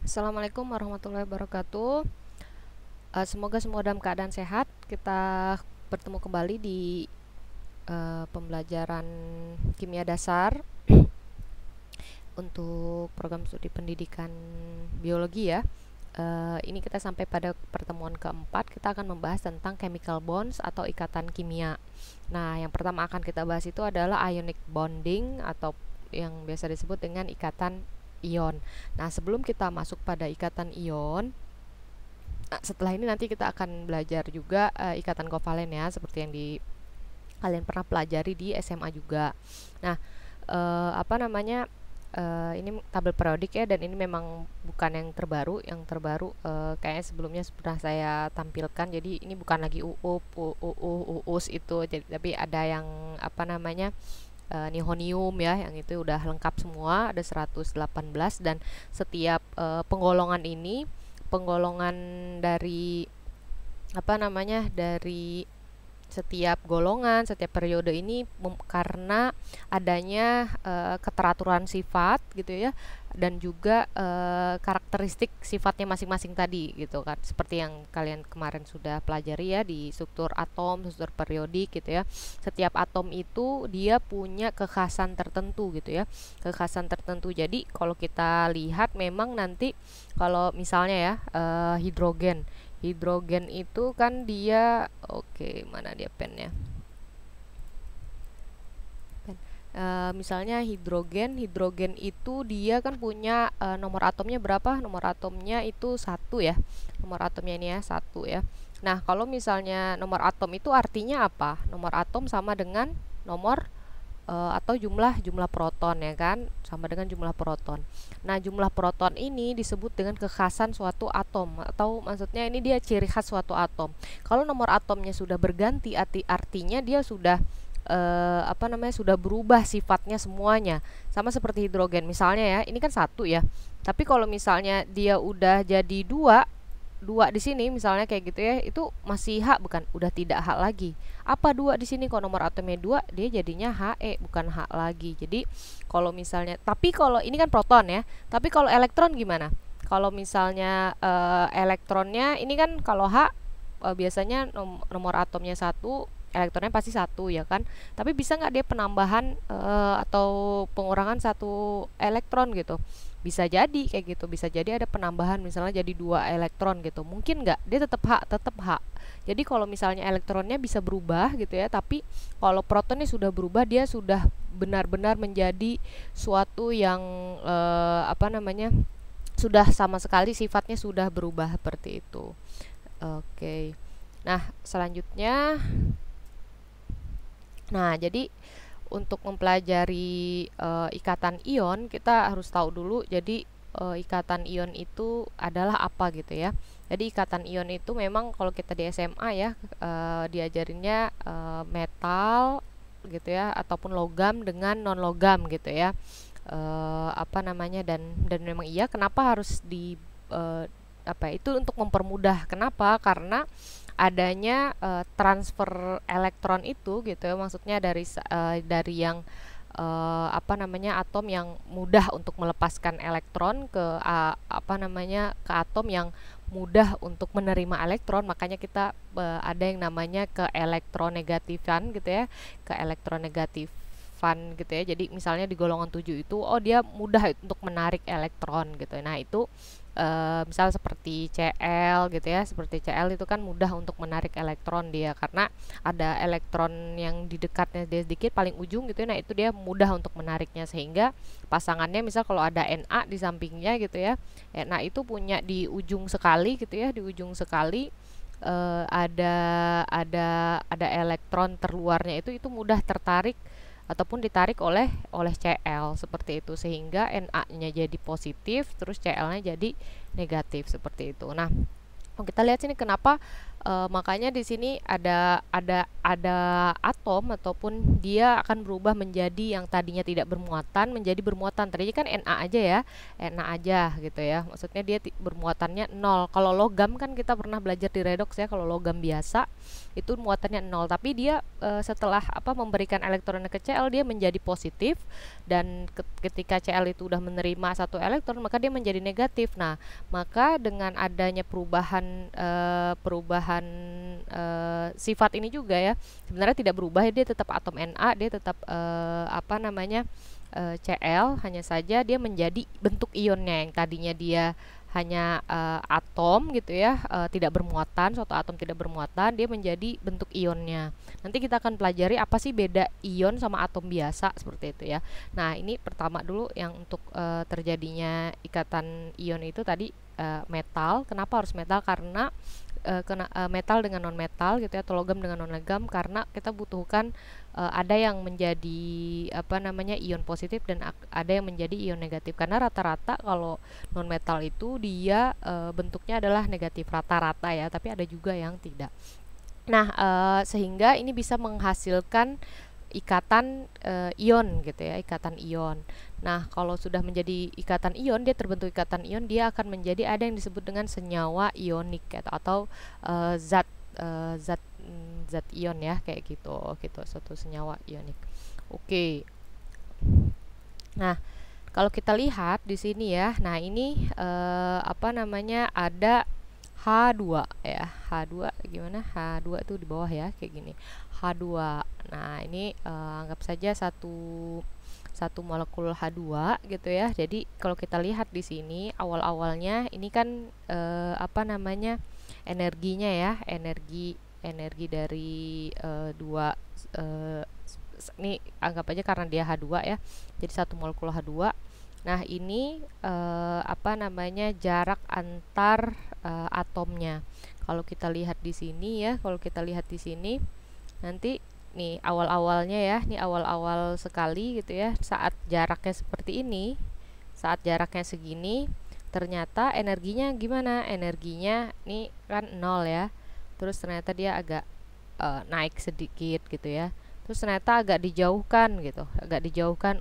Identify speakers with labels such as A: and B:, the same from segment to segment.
A: Assalamualaikum warahmatullahi wabarakatuh. Semoga semua dalam keadaan sehat. Kita bertemu kembali di pembelajaran kimia dasar untuk program studi pendidikan biologi ya. Ini kita sampai pada pertemuan keempat. Kita akan membahas tentang chemical bonds atau ikatan kimia. Nah, yang pertama akan kita bahas itu adalah ionic bonding atau yang biasa disebut dengan ikatan ion. Nah, sebelum kita masuk pada ikatan ion, setelah ini nanti kita akan belajar juga ikatan kovalen ya, seperti yang kalian pernah pelajari di SMA juga. Nah, apa namanya? Ini tabel periodik ya, dan ini memang bukan yang terbaru. Yang terbaru kayaknya sebelumnya pernah saya tampilkan. Jadi ini bukan lagi uus itu, jadi tapi ada yang apa namanya? Nihonium ya, yang itu udah lengkap semua, ada 118, dan setiap penggolongan dari apa namanya, dari setiap golongan, setiap periode ini karena adanya keteraturan sifat gitu ya, dan juga karakteristik sifatnya masing-masing tadi gitu kan, seperti yang kalian kemarin sudah pelajari ya di struktur atom, struktur periodik gitu ya. Setiap atom itu dia punya kekhasan tertentu gitu ya, kekhasan tertentu. Jadi kalau kita lihat memang nanti kalau misalnya ya hidrogen. Hidrogen itu kan dia, oke, mana dia pennya? Pen. Misalnya hidrogen itu dia kan punya nomor atomnya berapa? Nomor atomnya itu satu ya. Nomor atomnya ini ya satu ya. Nah, kalau misalnya nomor atom itu artinya apa? Nomor atom sama dengan nomor atau jumlah proton ya kan, sama dengan jumlah proton. Nah, jumlah proton ini disebut dengan kekhasan suatu atom, atau maksudnya ini dia ciri khas suatu atom. Kalau nomor atomnya sudah berganti, artinya dia sudah apa namanya, sudah berubah sifatnya semuanya. Sama seperti hidrogen misalnya ya, ini kan satu ya, tapi kalau misalnya dia udah jadi dua, dua di sini misalnya kayak gitu ya, itu masih H bukan, udah tidak H lagi. Apa dua di sini, kalau nomor atomnya dua dia jadinya He bukan H lagi. Jadi kalau misalnya, tapi kalau ini kan proton ya, tapi kalau elektron gimana? Kalau misalnya elektronnya ini kan kalau H biasanya nomor atomnya satu, elektronnya pasti satu ya kan, tapi bisa nggak dia penambahan atau pengurangan satu elektron gitu? Bisa jadi kayak gitu, bisa jadi ada penambahan, misalnya jadi dua elektron gitu, mungkin nggak, dia tetap H. Jadi kalau misalnya elektronnya bisa berubah gitu ya, tapi kalau protonnya sudah berubah, dia sudah benar-benar menjadi suatu yang apa namanya, sudah sama sekali sifatnya sudah berubah seperti itu. Oke. Nah, selanjutnya, nah jadi untuk mempelajari ikatan ion, kita harus tahu dulu jadi ikatan ion itu adalah apa gitu ya. Jadi ikatan ion itu memang kalau kita di SMA ya diajarinnya metal gitu ya, ataupun logam dengan non logam gitu ya. Apa namanya, dan memang iya, kenapa harus di apa itu, untuk mempermudah. Kenapa? Karena adanya transfer elektron itu gitu ya, maksudnya dari yang apa namanya, atom yang mudah untuk melepaskan elektron ke apa namanya, ke atom yang mudah untuk menerima elektron. Makanya kita ada yang namanya ke elektronegatifan gitu ya, ke elektronegatifan gitu ya. Jadi misalnya di golongan 7 itu, oh dia mudah untuk menarik elektron gitu. Nah, itu misal seperti Cl gitu ya, seperti Cl itu kan mudah untuk menarik elektron dia, karena ada elektron yang di dekatnya dia sedikit, paling ujung gitu ya. Nah, itu dia mudah untuk menariknya, sehingga pasangannya misal kalau ada Na di sampingnya gitu ya, Na itu punya di ujung sekali gitu ya, di ujung sekali ada elektron terluarnya itu mudah tertarik ataupun ditarik oleh Cl seperti itu, sehingga Na-nya jadi positif, terus Cl-nya jadi negatif seperti itu. Nah, kita lihat sini kenapa Makanya di sini ada atom ataupun dia akan berubah menjadi yang tadinya tidak bermuatan menjadi bermuatan. Tadinya kan Na aja ya, Na aja gitu ya. Maksudnya dia bermuatannya nol. Kalau logam kan kita pernah belajar di redox ya, kalau logam biasa itu muatannya nol, tapi dia setelah memberikan elektronik ke Cl dia menjadi positif, dan ketika Cl itu udah menerima satu elektron maka dia menjadi negatif. Nah, maka dengan adanya perubahan sifat ini juga ya, sebenarnya tidak berubah ya, dia tetap atom Na, dia tetap Cl, hanya saja dia menjadi bentuk ionnya. Yang tadinya dia hanya atom gitu ya, tidak bermuatan, suatu atom tidak bermuatan, dia menjadi bentuk ionnya. Nanti kita akan pelajari apa sih beda ion sama atom biasa, seperti itu ya. Nah, ini pertama dulu yang untuk terjadinya ikatan ion itu tadi metal. Kenapa harus metal? Karena metal dengan non metal gitu ya, atau logam dengan non logam, karena kita butuhkan ada yang menjadi ion positif dan ada yang menjadi ion negatif, karena rata-rata kalau non metal itu dia bentuknya adalah negatif rata-rata ya, tapi ada juga yang tidak. Nah, sehingga ini bisa menghasilkan ikatan ion gitu ya, ikatan ion. Nah, kalau sudah menjadi ikatan ion, dia terbentuk ikatan ion, dia akan menjadi ada yang disebut dengan senyawa ionik atau zat zat ion ya, kayak gitu suatu senyawa ionik. Oke. Nah, kalau kita lihat di sini ya, nah ini ada H2 ya. H2 gimana? H2 itu di bawah ya, kayak gini. H2. Nah, ini anggap saja satu molekul H2 gitu ya. Jadi kalau kita lihat di sini awal-awalnya ini kan energinya ya, energi dari dua ini anggap aja karena dia H2 ya. Jadi satu molekul H2. Nah, ini jarak antar atomnya. Kalau kita lihat di sini ya, nanti nih awal-awalnya ya, nih awal-awal sekali gitu ya, saat jaraknya seperti ini, saat jaraknya segini, ternyata energinya gimana? Energinya nih kan 0 ya. Terus ternyata dia agak naik sedikit gitu ya. Terus ternyata agak dijauhkan gitu,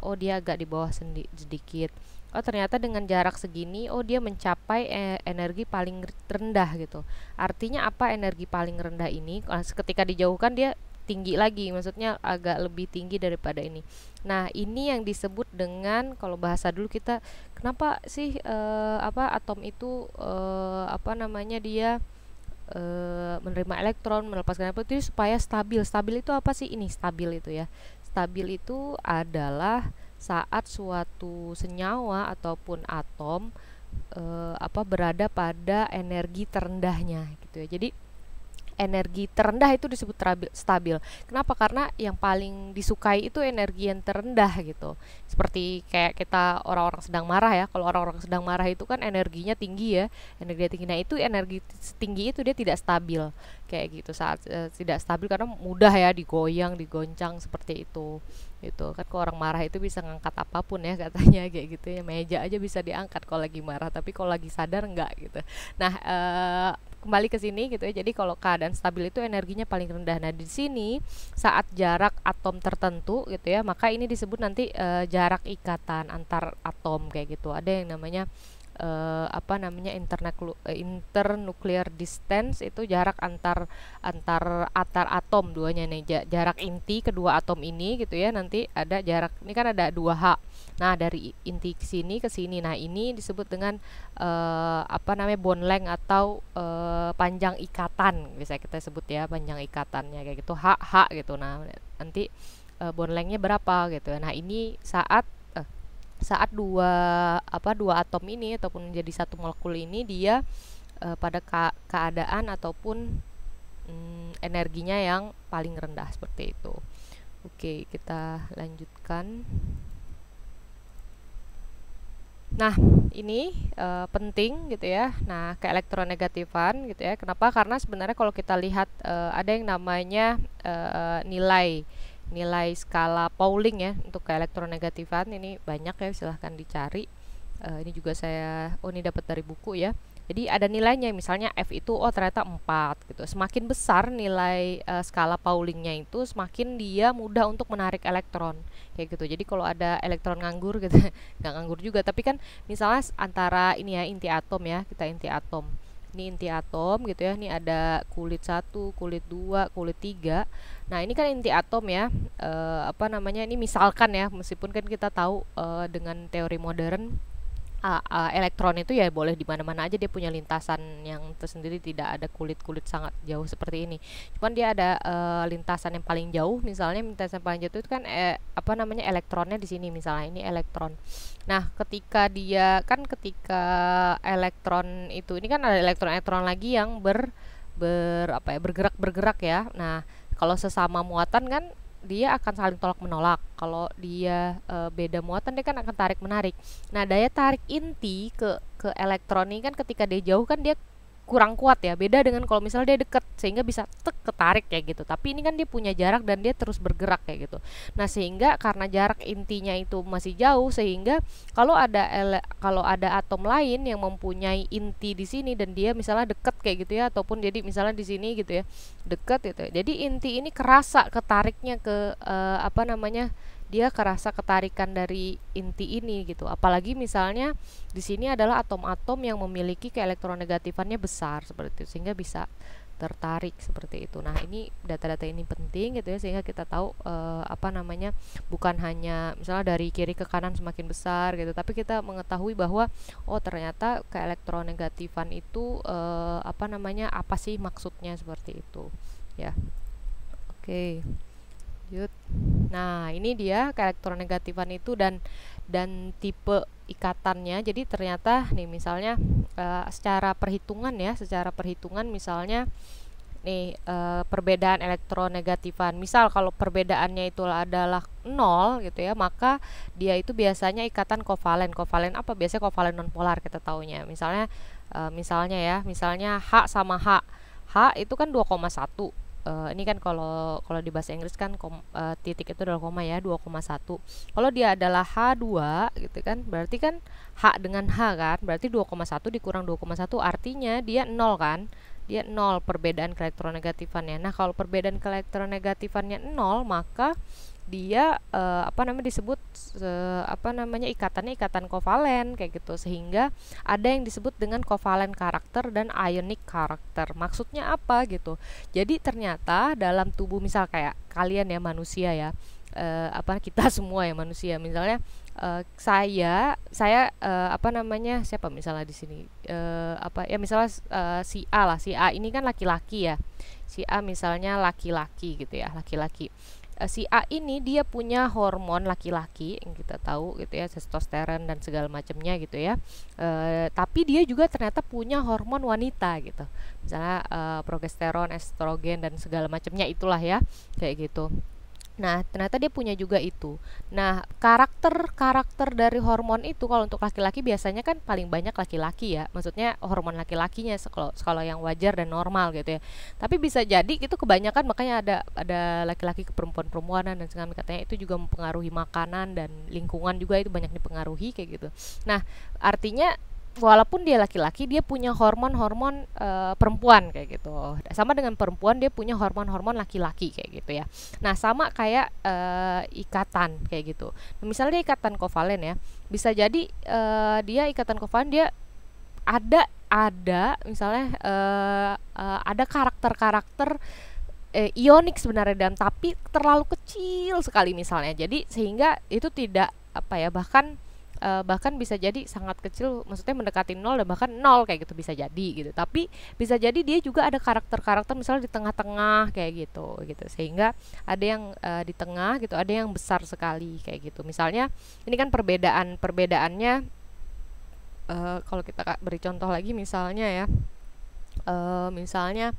A: oh dia agak di bawah sedikit. Oh, ternyata dengan jarak segini, oh dia mencapai energi paling rendah gitu. Artinya apa energi paling rendah ini? Ketika dijauhkan dia tinggi lagi, maksudnya agak lebih tinggi daripada ini. Nah, ini yang disebut dengan, kalau bahasa dulu kita, kenapa sih atom itu dia menerima elektron, melepaskan elektron itu supaya stabil. Stabil itu apa sih? Ini stabil itu ya. Stabil itu adalah saat suatu senyawa ataupun atom berada pada energi terendahnya gitu ya. Jadi energi terendah itu disebut stabil. Kenapa? Karena yang paling disukai itu energi yang terendah gitu. Seperti kayak kita orang-orang sedang marah ya. Kalau orang-orang sedang marah itu kan energinya tinggi ya. Energinya tinggi. Nah, itu energi tinggi itu dia tidak stabil. Kayak gitu, saat tidak stabil karena mudah ya digoyang, digoncang seperti itu. Gitu. Kan kalau orang marah itu bisa ngangkat apapun ya katanya, kayak gitu ya. Meja aja bisa diangkat kalau lagi marah, tapi kalau lagi sadar enggak gitu. Nah, kembali ke sini gitu ya. Jadi kalau keadaan stabil itu energinya paling rendah. Nah, di sini saat jarak atom tertentu gitu ya, maka ini disebut nanti jarak ikatan antar atom kayak gitu. Ada yang namanya internuclear distance, itu jarak antar atom duanya nih, jarak inti kedua atom ini gitu ya. Nanti ada jarak, ini kan ada 2H. Nah, dari inti ke sini. Nah, ini disebut dengan bond length atau panjang ikatan, bisa kita sebut ya, panjang ikatannya kayak gitu, H gitu. Nah, nanti bond lengthnya berapa gitu. Nah, ini saat dua atom ini ataupun menjadi satu molekul ini, dia pada keadaan ataupun energinya yang paling rendah seperti itu. Oke, kita lanjutkan. Nah, ini penting gitu ya. Nah, keelektronegatifan gitu ya. Kenapa? Karena sebenarnya kalau kita lihat ada yang namanya nilai skala Pauling ya untuk keelektronegatifan. Ini banyak ya, silahkan dicari. Ini juga ini dapat dari buku ya. Jadi ada nilainya, misalnya F itu oh ternyata 4 gitu. Semakin besar nilai skala Paulingnya itu, semakin dia mudah untuk menarik elektron kayak gitu. Jadi kalau ada elektron nganggur gitu, nggak nganggur juga, tapi kan misalnya antara ini ya inti atom ya, kita inti atom. Ini inti atom gitu ya. Ini ada kulit 1, kulit 2, kulit 3. Nah, ini kan inti atom ya. Apa namanya? Ini misalkan ya, meskipun kan kita tahu dengan teori modern elektron itu ya boleh di mana-mana aja, dia punya lintasan yang tersendiri, tidak ada kulit-kulit sangat jauh seperti ini. Cuman dia ada lintasan yang paling jauh, misalnya lintasan paling jauh itu kan apa namanya elektronnya di sini, misalnya ini elektron. Nah, ketika elektron itu, ini kan ada elektron-elektron lagi yang bergerak ya. Nah, kalau sesama muatan kan dia akan saling tolak menolak. Kalau dia beda muatan, dia kan akan tarik menarik. Nah, daya tarik inti ke elektron ini kan ketika dia jauh kan dia kurang kuat ya. Beda dengan kalau misalnya dia deket, sehingga bisa ketarik kayak gitu. Tapi ini kan dia punya jarak dan dia terus bergerak kayak gitu. Nah, sehingga karena jarak intinya itu masih jauh, sehingga kalau ada atom lain yang mempunyai inti di sini dan dia misalnya deket kayak gitu ya, ataupun jadi misalnya di sini gitu ya, deket gitu. Jadi inti ini kerasa ketariknya ke apa namanya? Dia kerasa ketarikan dari inti ini gitu. Apalagi misalnya di sini adalah atom-atom yang memiliki keelektronegatifannya besar seperti itu, sehingga bisa tertarik seperti itu. Nah, ini data-data ini penting gitu ya, sehingga kita tahu apa namanya, bukan hanya misalnya dari kiri ke kanan semakin besar gitu, tapi kita mengetahui bahwa oh ternyata keelektronegatifan itu apa namanya, apa sih maksudnya seperti itu ya. Oke. Lanjut. Nah, ini dia keelektronegatifan itu dan tipe ikatannya. Jadi ternyata nih misalnya secara perhitungan misalnya nih perbedaan elektronegatifan. Misal kalau perbedaannya itu adalah 0 gitu ya, maka dia itu biasanya ikatan kovalen. Kovalen apa? Biasanya kovalen nonpolar kita taunya. Misalnya H sama H. H itu kan 2,1. Ini kan kalau di bahasa Inggris kan titik itu adalah koma ya, 2,1. Kalau dia adalah H2 gitu kan, berarti kan H dengan H kan, berarti 2,1 dikurang 2,1 artinya dia 0 kan. Dia 0 perbedaan keelektronegatifannya. Nah, kalau perbedaan keelektronegatifannya 0, maka dia apa namanya disebut apa namanya ikatannya ikatan kovalen kayak gitu, sehingga ada yang disebut dengan kovalen karakter dan ionic karakter. Maksudnya apa gitu? Jadi ternyata dalam tubuh, misal kayak kalian ya manusia ya, apa kita semua ya manusia, misalnya saya apa namanya, siapa misalnya di sini apa ya, misalnya si A lah, si A ini kan laki-laki ya, si A misalnya laki-laki gitu ya, laki-laki. Si A ini dia punya hormon laki-laki yang kita tahu gitu ya, testosteron dan segala macamnya gitu ya. Tapi dia juga ternyata punya hormon wanita gitu, misalnya progesteron, estrogen dan segala macamnya itulah ya, kayak gitu. Nah, ternyata dia punya juga itu. Nah, karakter dari hormon itu kalau untuk laki-laki biasanya kan paling banyak laki-laki ya. Maksudnya hormon laki-lakinya kalau yang wajar dan normal gitu ya. Tapi bisa jadi itu kebanyakan, makanya ada laki-laki ke perempuan-perempuanan dan segala, katanya itu juga mempengaruhi makanan dan lingkungan juga, itu banyak dipengaruhi kayak gitu. Nah, artinya walaupun dia laki-laki, dia punya hormon-hormon perempuan kayak gitu. Sama dengan perempuan, dia punya hormon-hormon laki-laki kayak gitu ya. Nah, sama kayak ikatan kayak gitu. Nah, misalnya dia ikatan kovalen ya, bisa jadi dia ikatan kovalen, dia ada misalnya ada karakter-karakter ionik sebenarnya dalam, tapi terlalu kecil sekali misalnya. Jadi sehingga itu tidak apa ya, bahkan bisa jadi sangat kecil, maksudnya mendekati 0 dan bahkan 0 kayak gitu bisa jadi gitu. Tapi bisa jadi dia juga ada karakter-karakter misalnya di tengah-tengah kayak gitu, sehingga ada yang di tengah gitu, ada yang besar sekali kayak gitu. Misalnya ini kan perbedaannya kalau kita beri contoh lagi misalnya ya, misalnya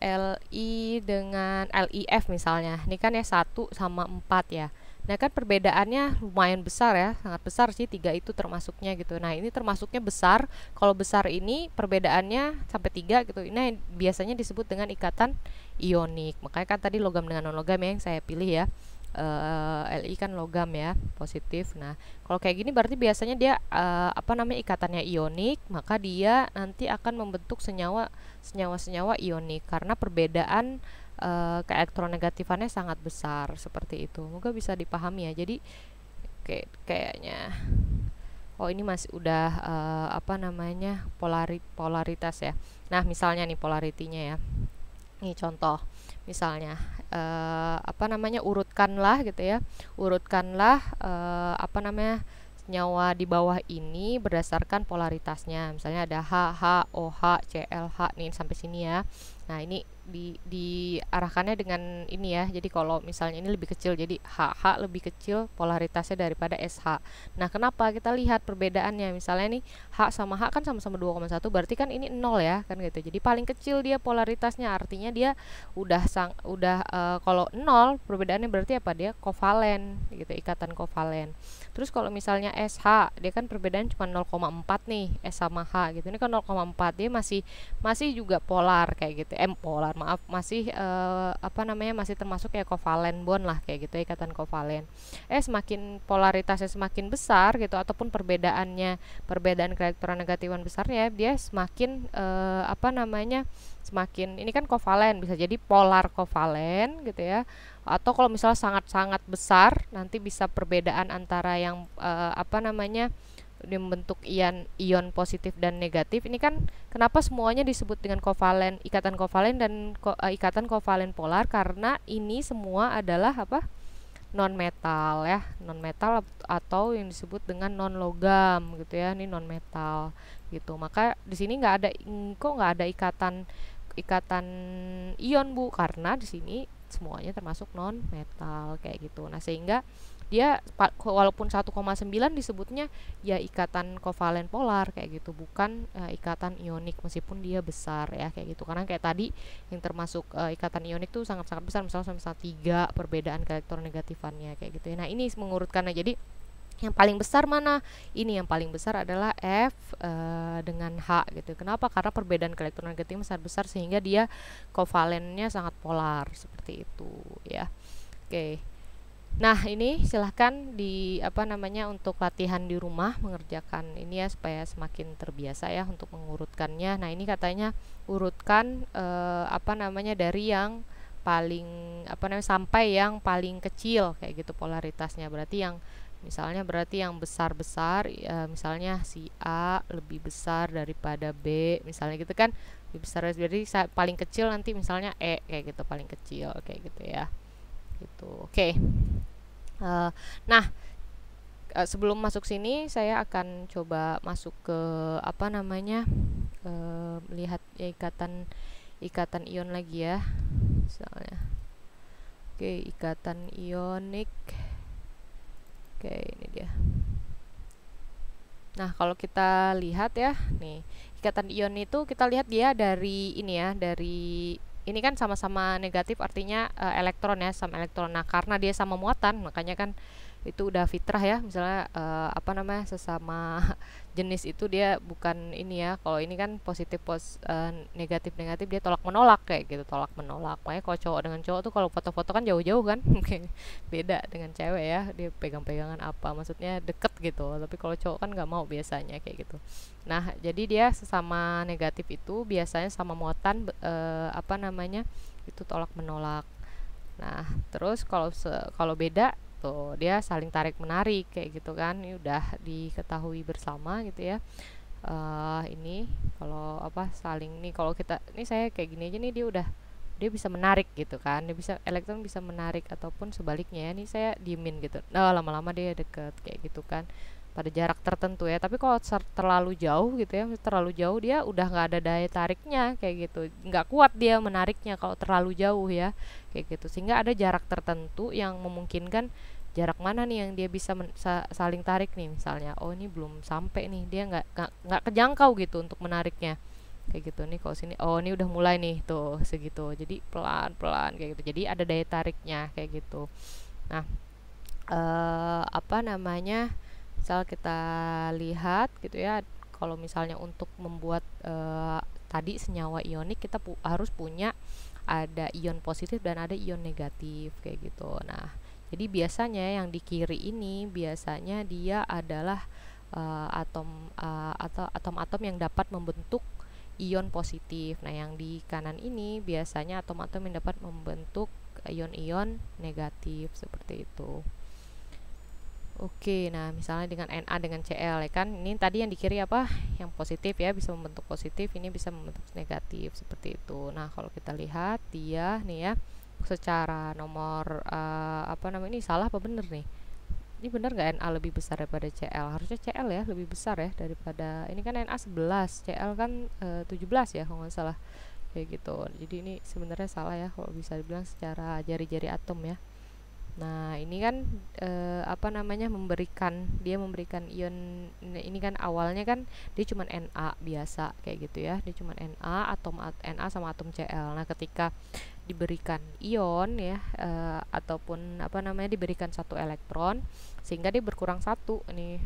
A: Li dengan LIF misalnya. Ini kan ya 1 sama 4 ya. Nah, kan perbedaannya lumayan besar ya, sangat besar sih, 3 itu termasuknya gitu. Nah, ini termasuknya besar. Kalau besar ini perbedaannya sampai 3 gitu. Ini biasanya disebut dengan ikatan ionik. Makanya kan tadi logam dengan non-logam yang saya pilih ya. Li kan logam ya, positif. Nah, kalau kayak gini berarti biasanya dia apa namanya, ikatannya ionik, maka dia nanti akan membentuk senyawa ionik karena perbedaan keelektronegatifannya sangat besar seperti itu. Semoga bisa dipahami ya. Jadi kayaknya ini masih udah apa namanya, polaritas ya. Nah, misalnya nih polaritinya ya. Nih contoh, misalnya apa namanya, urutkanlah gitu ya, urutkanlah apa namanya, senyawa di bawah ini berdasarkan polaritasnya. Misalnya ada H, H, OH, ClH nih sampai sini ya. Nah, ini diarahkannya dengan ini ya. Jadi kalau misalnya ini lebih kecil, jadi HH lebih kecil polaritasnya daripada SH. Nah, kenapa? Kita lihat perbedaannya. Misalnya nih H sama H kan sama-sama 2,1, berarti kan ini 0 ya, kan gitu. Jadi paling kecil dia polaritasnya, artinya dia kalau 0 perbedaannya berarti apa? Dia kovalen gitu, ikatan kovalen. Terus kalau misalnya SH, dia kan perbedaan cuma 0,4 nih, S sama H gitu. Ini kan 0,4, dia masih juga polar kayak gitu. Polar, maaf, masih apa namanya, masih termasuk kayak kovalen bond lah kayak gitu, ikatan kovalen. Semakin polaritasnya semakin besar gitu, ataupun perbedaan keelektronegativan besarnya, dia semakin apa namanya, semakin ini kan kovalen, bisa jadi polar kovalen gitu ya. Atau kalau misalnya sangat-sangat besar, nanti bisa perbedaan antara yang apa namanya, membentuk ion positif dan negatif. Ini kan kenapa semuanya disebut dengan kovalen, ikatan kovalen dan ikatan kovalen polar, karena ini semua adalah apa, non metal ya, non metal atau yang disebut dengan non logam gitu ya. Ini non metal gitu. Maka di sini nggak ada ikatan ion Bu, karena di sini semuanya termasuk non metal kayak gitu. Nah, sehingga dia walaupun 1,9 disebutnya ya ikatan kovalen polar kayak gitu, bukan ikatan ionik, meskipun dia besar ya kayak gitu. Karena kayak tadi yang termasuk ikatan ionik tuh sangat-sangat besar, misalnya sampai 3 perbedaan keelektronegatifannya kayak gitu ya. Nah, ini mengurutkannya. Jadi yang paling besar mana? Ini yang paling besar adalah F dengan H gitu. Kenapa? Karena perbedaan keelektronegatifannya besar sehingga dia kovalennya sangat polar seperti itu ya. Oke. Nah, ini silahkan apa namanya, untuk latihan di rumah mengerjakan ini ya, supaya semakin terbiasa ya untuk mengurutkannya. Nah, ini katanya urutkan apa namanya, dari yang paling apa namanya sampai yang paling kecil kayak gitu polaritasnya. Berarti yang besar-besar misalnya si A lebih besar daripada B misalnya gitu kan, lebih besar, jadi paling kecil nanti misalnya E kayak gitu, paling kecil kayak gitu ya gitu. Oke. Nah, sebelum masuk sini saya akan coba masuk ke apa namanya, lihat ya, ikatan ion lagi ya misalnya. Oke, ikatan ionik. Oke, ini dia. Nah, kalau kita lihat ya nih, ikatan ion itu kita lihat dia dari ini ya, dari ini kan sama-sama negatif, artinya elektron ya, sama elektron. Nah, karena dia sama muatan, makanya kan itu udah fitrah ya. Misalnya apa namanya, sesama jenis itu dia bukan ini ya. Kalau ini kan negatif dia tolak menolak kayak gitu, tolak menolak. Makanya kalau cowok dengan cowok tuh kalau foto-foto kan jauh-jauh kan, beda dengan cewek ya, dia pegang-pegangan apa, maksudnya deket gitu. Tapi kalau cowok kan nggak mau biasanya kayak gitu. Nah, jadi dia sesama negatif itu biasanya sama muatan apa namanya, itu tolak menolak. Nah, terus kalau beda tuh dia saling tarik menarik kayak gitu kan. Ini udah diketahui bersama gitu ya. Ini kalau apa, saling nih, kalau kita ini saya kayak gini aja nih, dia bisa menarik gitu kan, elektron bisa menarik, ataupun sebaliknya ya, nih saya diemin gitu. Nah, lama-lama dia deket kayak gitu kan, pada jarak tertentu ya. Tapi kalau terlalu jauh gitu ya, terlalu jauh dia udah nggak ada daya tariknya kayak gitu, nggak kuat dia menariknya kalau terlalu jauh ya kayak gitu. Sehingga ada jarak tertentu yang memungkinkan jarak mana nih yang dia bisa saling tarik nih. Misalnya ini belum sampai nih, dia nggak kejangkau gitu untuk menariknya kayak gitu. Nih kalau sini ini udah mulai nih tuh segitu, jadi pelan-pelan kayak gitu, jadi ada daya tariknya kayak gitu. Nah, apa namanya, misal kita lihat gitu ya, kalau misalnya untuk membuat tadi senyawa ionik, kita harus punya ada ion positif dan ada ion negatif kayak gitu. Nah, Jadi biasanya yang di kiri ini biasanya dia adalah atau atom-atom yang dapat membentuk ion positif. Nah, yang di kanan ini biasanya atom-atom yang dapat membentuk ion-ion negatif seperti itu. Oke, nah misalnya dengan Na dengan Cl ya kan, ini tadi yang di kiri apa? Yang positif ya, bisa membentuk positif, ini bisa membentuk negatif seperti itu. Nah, kalau kita lihat dia nih ya, secara nomor apa namanya, ini salah apa bener nih? Ini bener nggak Na lebih besar daripada Cl? Harusnya Cl ya lebih besar ya daripada, ini kan Na 11, Cl kan 17 ya kalau nggak salah kayak gitu. Jadi ini sebenarnya salah ya kalau bisa dibilang secara jari-jari atom ya. Nah, ini kan apa namanya, memberikan ion ini kan awalnya kan dia cuma Na biasa kayak gitu ya. Dia cuma Na, Na sama atom Cl. Nah, ketika diberikan ion ya ataupun apa namanya, diberikan satu elektron sehingga dia berkurang satu nih,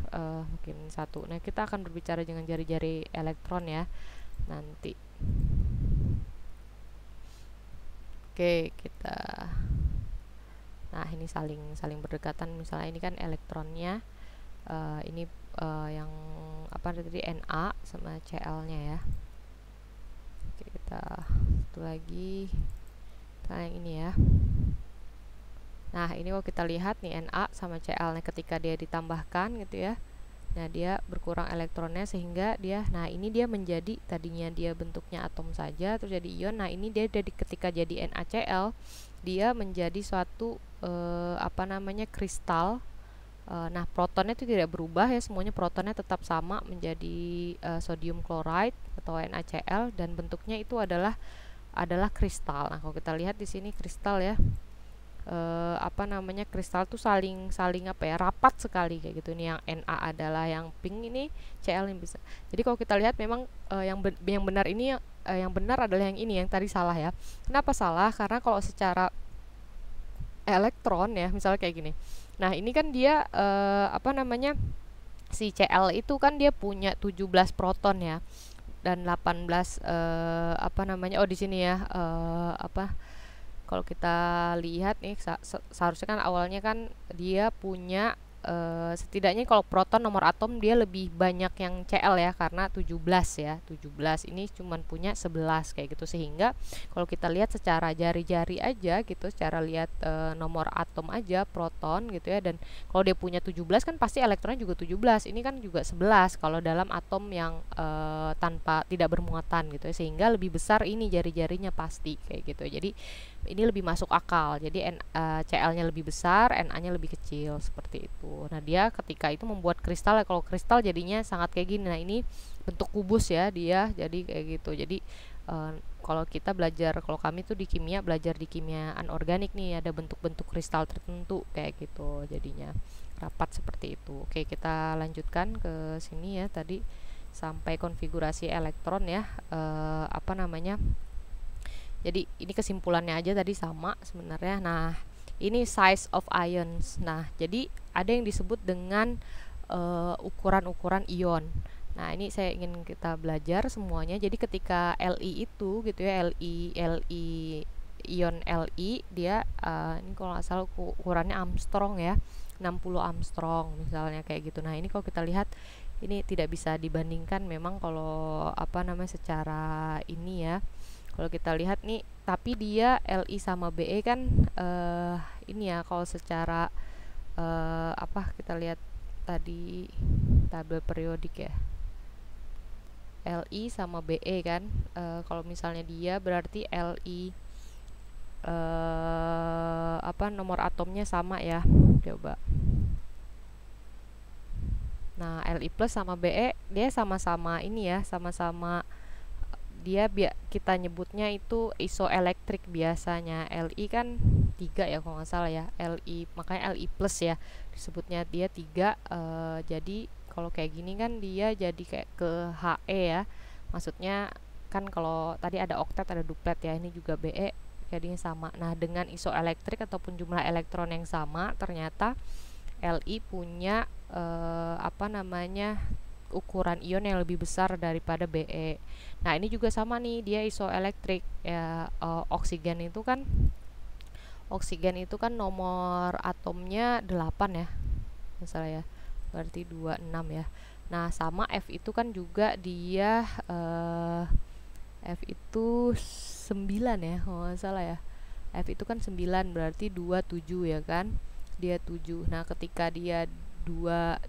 A: mungkin satu. Nah, kita akan berbicara dengan jari-jari elektron ya nanti. Oke, kita nah ini saling berdekatan, misalnya ini kan elektronnya ini yang apa tadi, Na sama Cl-nya ya. Oke, kita satu lagi, kita yang ini ya. Nah, ini kalau kita lihat nih Na sama Cl, nah ketika dia ditambahkan gitu ya, nah dia berkurang elektronnya sehingga dia, nah ini dia menjadi, tadinya dia bentuknya atom saja terus jadi ion. Nah, ini dia ketika jadi NaCl dia menjadi suatu apa namanya, kristal. Nah, protonnya itu tidak berubah ya, semuanya protonnya tetap sama menjadi sodium chloride atau NaCl, dan bentuknya itu adalah kristal. Nah, kalau kita lihat di sini kristal ya, apa namanya, kristal tuh saling apa ya, rapat sekali kayak gitu. Ini yang Na adalah yang pink, ini Cl yang bisa. Jadi kalau kita lihat memang yang benar ini yang benar adalah yang ini, yang tadi salah ya. Kenapa salah? Karena kalau secara elektron ya, misalnya kayak gini. Nah, ini kan dia apa namanya, si Cl itu kan dia punya 17 proton ya dan 18 apa namanya, di sini ya apa, kalau kita lihat nih seharusnya kan awalnya kan dia punya setidaknya kalau proton nomor atom dia lebih banyak yang Cl ya, karena 17 ya, 17. Ini cuman punya 11 kayak gitu, sehingga kalau kita lihat secara jari-jari aja gitu, secara lihat nomor atom aja proton gitu ya, dan kalau dia punya 17 kan pasti elektronnya juga 17. Ini kan juga 11 kalau dalam atom yang tanpa tidak bermuatan gitu ya, sehingga lebih besar ini jari-jarinya pasti kayak gitu. Jadi ini lebih masuk akal. Jadi Cl-nya lebih besar, Na-nya lebih kecil seperti itu. Nah, dia ketika itu membuat kristal ya, kalau kristal jadinya sangat kayak gini. Nah, ini bentuk kubus ya dia, jadi kayak gitu. Jadi kalau kita belajar, kalau kami tuh di kimia belajar di kimia anorganik nih, ada bentuk-bentuk kristal tertentu kayak gitu, jadinya rapat seperti itu. Oke, kita lanjutkan ke sini ya, tadi sampai konfigurasi elektron ya, apa namanya. Jadi ini kesimpulannya aja tadi sama sebenarnya. Nah, ini size of ions. Nah, jadi ada yang disebut dengan ukuran-ukuran ion. Nah, ini saya ingin kita belajar semuanya. Jadi ketika Li itu gitu ya, ion Li dia ini kalau nggak salah ukurannya Armstrong ya, 60 Armstrong misalnya kayak gitu. Nah, ini kalau kita lihat ini tidak bisa dibandingkan memang kalau apa namanya secara ini ya. Kalau kita lihat nih, tapi dia Li sama Be kan ini ya, kalau secara apa, kita lihat tadi tabel periodik ya, Li sama Be kan, kalau misalnya dia berarti Li apa, nomor atomnya sama ya, coba. Nah, Li plus sama Be dia sama-sama ini ya, sama-sama dia kita nyebutnya itu isoelektrik biasanya. Li kan 3 ya kalau nggak salah ya, Li, makanya Li plus ya disebutnya, dia 3. Jadi kalau kayak gini kan dia jadi kayak ke He ya, maksudnya kan kalau tadi ada oktet ada duplet ya, ini juga Be jadinya sama. Nah, dengan isoelektrik ataupun jumlah elektron yang sama, ternyata Li punya apa namanya, ukuran ion yang lebih besar daripada Be. Nah, ini juga sama nih, dia isoelektrik ya. Oksigen itu kan, Oksigen itu kan nomor atomnya 8 ya, misalnya ya. Berarti 26 ya. Nah, sama F itu kan juga dia F itu 9 ya, kalau nggak salah ya. F itu kan 9 berarti 27 ya kan. Dia 7. Nah, ketika dia dua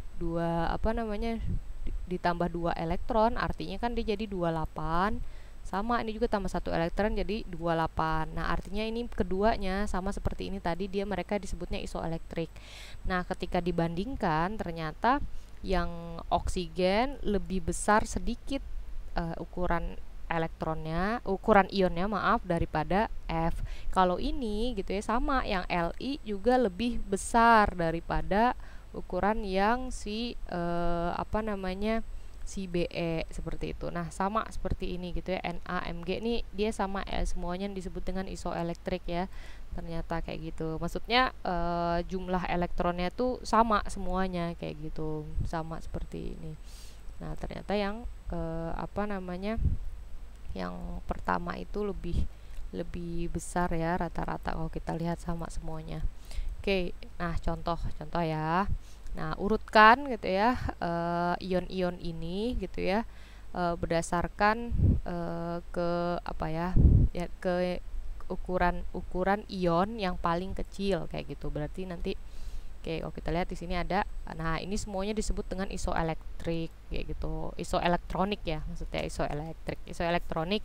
A: apa namanya ditambah 2 elektron, artinya kan dia jadi 28. Sama, ini juga tambah 1 elektron jadi 28. Nah, artinya ini keduanya sama seperti ini tadi, mereka disebutnya isoelektrik. Nah, ketika dibandingkan ternyata yang oksigen lebih besar sedikit ukuran ukuran ionnya maaf, daripada F. Kalau ini gitu ya, sama, yang Li juga lebih besar daripada ukuran yang si si Be, seperti itu. Nah, sama seperti ini gitu ya, NaMg ini dia sama semuanya disebut dengan isoelektrik ya. Ternyata kayak gitu. Maksudnya jumlah elektronnya tuh sama semuanya kayak gitu, sama seperti ini. Nah, ternyata yang yang pertama itu lebih besar ya rata-rata kalau kita lihat sama semuanya. Oke, nah contoh ya. Nah, urutkan gitu ya ion-ion ini gitu ya berdasarkan ke ke ukuran ion yang paling kecil kayak gitu. Berarti nanti kalau kita lihat di sini ada, nah ini semuanya disebut dengan isoelektrik kayak gitu. Isoelektronik ya, maksudnya isoelektronik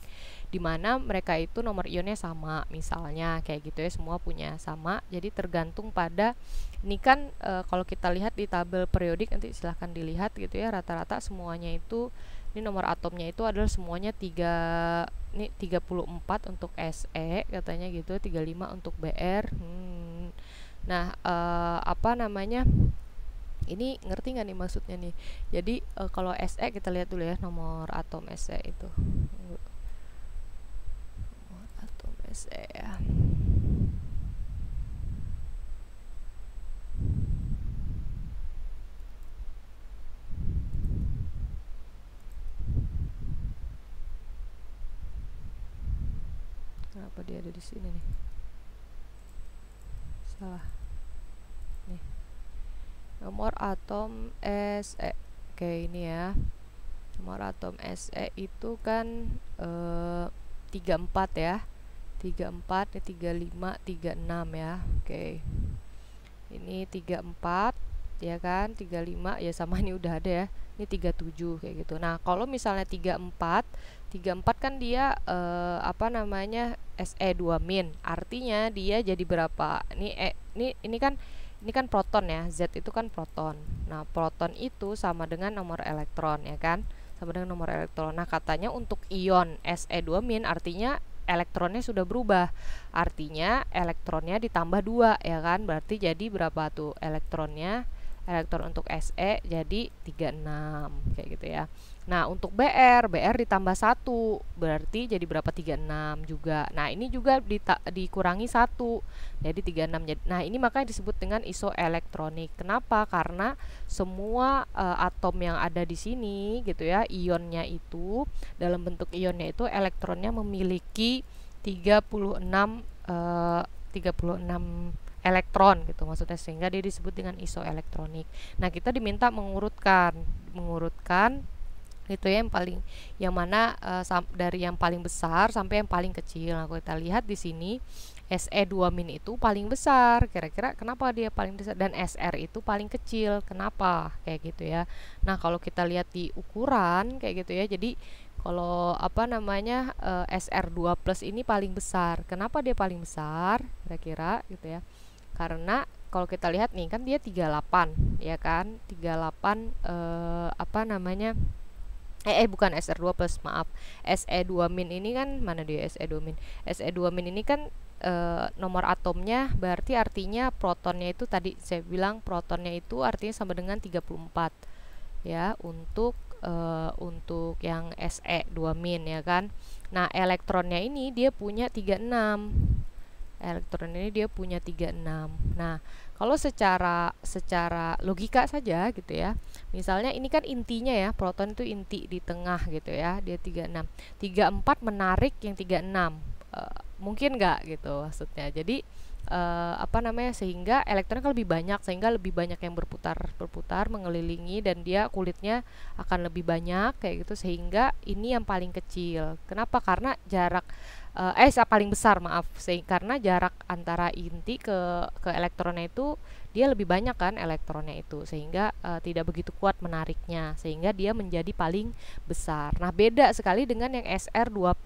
A: di mana mereka itu nomor ionnya sama, misalnya kayak gitu ya, semua punya sama. Jadi tergantung pada ini kan kalau kita lihat di tabel periodik, nanti silahkan dilihat gitu ya, rata-rata semuanya itu ini nomor atomnya itu adalah semuanya 34 untuk Se katanya gitu, 35 untuk Br. Nah, ini ngerti nggak nih maksudnya nih? Jadi kalau Se kita lihat dulu ya, nomor atom Se itu. Nomor atom Se ya. Kenapa dia ada di sini nih? Salah. Nih. Nomor atom Se. Oke, ini ya. Nomor atom Se itu kan 34 ya. 34, ini 35, 36 ya. Oke. Ini 34 ya kan, 35 ya sama, ini udah ada ya. Ini 37 kayak gitu. Nah, kalau misalnya 34 kan dia Se2-. Artinya dia jadi berapa? Ini kan proton ya. Z itu kan proton. Nah, proton itu sama dengan nomor elektron ya kan? Sama dengan nomor elektron. Nah, katanya untuk ion Se2- artinya elektronnya sudah berubah. Artinya elektronnya ditambah 2 ya kan? Berarti jadi berapa tuh elektronnya? Elektron untuk Se jadi 36 kayak gitu ya. Nah, untuk Br ditambah 1 berarti jadi berapa? 36 juga. Nah, ini juga dikurangi 1 jadi 36. Nah, ini makanya disebut dengan isoelektronik. Kenapa? Karena semua atom yang ada di sini gitu ya, ionnya itu dalam bentuk ionnya itu elektronnya memiliki 36 elektron gitu maksudnya, sehingga dia disebut dengan isoelektronik. Nah, kita diminta mengurutkan gitu ya, yang mana dari yang paling besar sampai yang paling kecil. Nah, kalau kita lihat di sini Se2- itu paling besar. Kira-kira kenapa dia paling besar? Dan Sr itu paling kecil. Kenapa? Kayak gitu ya. Nah, kalau kita lihat di ukuran kayak gitu ya. Jadi kalau Sr2+ ini paling besar. Kenapa dia paling besar? Kira-kira gitu ya. Karena kalau kita lihat nih kan dia 38 ya kan, 38 bukan Sr2+, maaf, Se2- ini kan mana dia Se2-. Se2- ini kan nomor atomnya, berarti artinya protonnya itu tadi saya bilang protonnya itu artinya sama dengan 34 ya untuk yang Se2- ya kan. Nah, elektronnya ini dia punya 36. Elektron ini dia punya 36. Nah, kalau secara logika saja gitu ya. Misalnya ini kan intinya ya, proton itu inti di tengah gitu ya, dia 36. 34 menarik yang 36. Mungkin nggak gitu maksudnya. Jadi apa namanya, sehingga elektronnya kan lebih banyak, sehingga lebih banyak yang berputar mengelilingi, dan dia kulitnya akan lebih banyak kayak gitu, sehingga ini yang paling kecil. Kenapa? Karena jarak paling besar, maaf, karena jarak antara inti ke elektronnya itu dia lebih banyak kan elektronnya itu, sehingga tidak begitu kuat menariknya, sehingga dia menjadi paling besar. Nah, beda sekali dengan yang SR2+.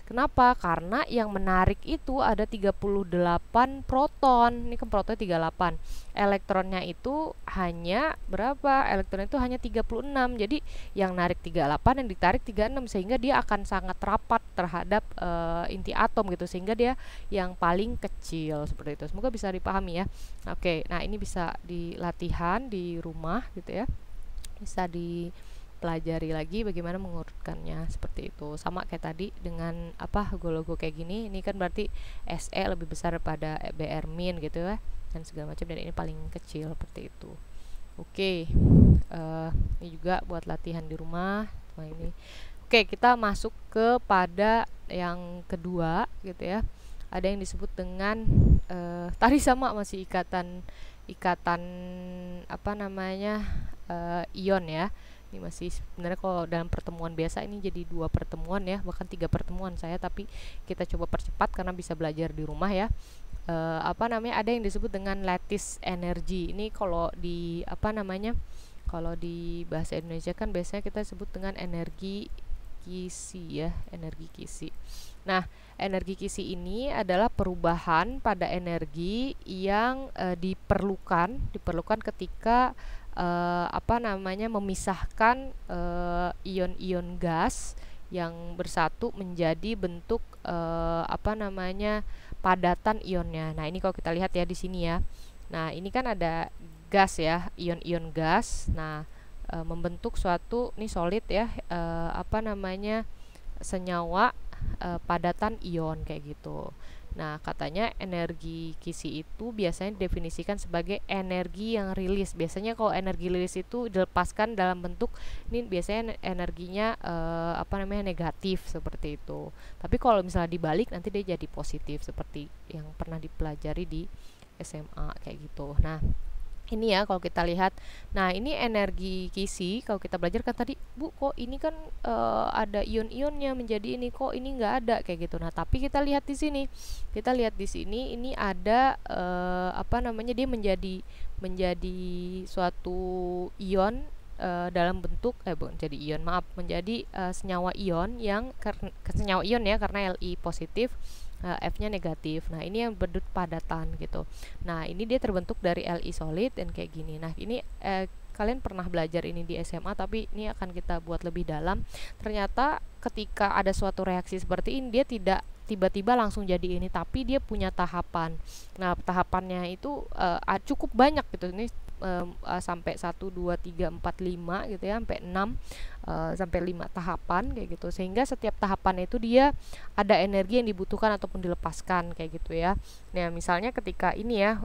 A: Kenapa? Karena yang menarik itu ada 38 proton. Ini kan protonnya 38. Elektronnya itu hanya berapa? Elektronnya itu hanya 36. Jadi yang narik 38, yang ditarik 36, sehingga dia akan sangat rapat terhadap inti atom gitu, sehingga dia yang paling kecil seperti itu. Semoga bisa dipahami ya. Oke, nah ini bisa dilatihan di rumah gitu ya. Bisa dipelajari lagi bagaimana mengurutkannya seperti itu. Sama kayak tadi dengan logo kayak gini, ini kan berarti SE lebih besar daripada BR min gitu ya, dan segala macam, dan ini paling kecil seperti itu. Oke, ini juga buat latihan di rumah. Nah, ini. Oke, kita masuk kepada yang kedua gitu ya. Ada yang disebut dengan tadi sama masih ikatan ion ya. Ini masih sebenarnya kalau dalam pertemuan biasa ini jadi 2 pertemuan ya, bahkan 3 pertemuan saya, tapi kita coba percepat karena bisa belajar di rumah ya. Ada yang disebut dengan lattice energy. Ini kalau di kalau di bahasa Indonesia kan biasanya kita sebut dengan energi Kisi ya, energi Kisi. Nah, energi Kisi ini adalah perubahan pada energi yang diperlukan ketika memisahkan ion-ion gas yang bersatu menjadi bentuk padatan ionnya. Nah, ini kalau kita lihat ya di sini ya. Nah, ini kan ada gas ya, ion-ion gas. Nah, membentuk suatu ini solid ya, senyawa padatan ion kayak gitu. Nah, katanya energi Kisi itu biasanya didefinisikan sebagai energi yang rilis. Biasanya kalau energi rilis itu dilepaskan dalam bentuk ini biasanya energinya negatif seperti itu. Tapi kalau misalnya dibalik nanti dia jadi positif seperti yang pernah dipelajari di SMA kayak gitu. Nah, ini ya kalau kita lihat. Nah, ini energi Kisi kalau kita belajar kan tadi, Bu, kok ini kan ada ion-ionnya menjadi ini, kok ini nggak ada kayak gitu. Nah, tapi kita lihat di sini. Kita lihat di sini ini ada dia menjadi suatu ion dalam bentuk bukan jadi ion, maaf, menjadi senyawa ion yang senyawa ion ya, karena Li positif, F-nya negatif. Nah, ini yang berbentuk padatan gitu. Nah, ini dia terbentuk dari Li solid dan kayak gini. Nah, ini kalian pernah belajar ini di SMA, tapi ini akan kita buat lebih dalam. Ternyata ketika ada suatu reaksi seperti ini, dia tidak tiba-tiba langsung jadi ini, tapi dia punya tahapan. Nah, tahapannya itu cukup banyak gitu. Ini sampai 1, 2, 3, 4, 5 gitu ya, sampai 6 sampai 5 tahapan kayak gitu, sehingga setiap tahapan itu dia ada energi yang dibutuhkan ataupun dilepaskan kayak gitu ya. Nah, misalnya ketika ini ya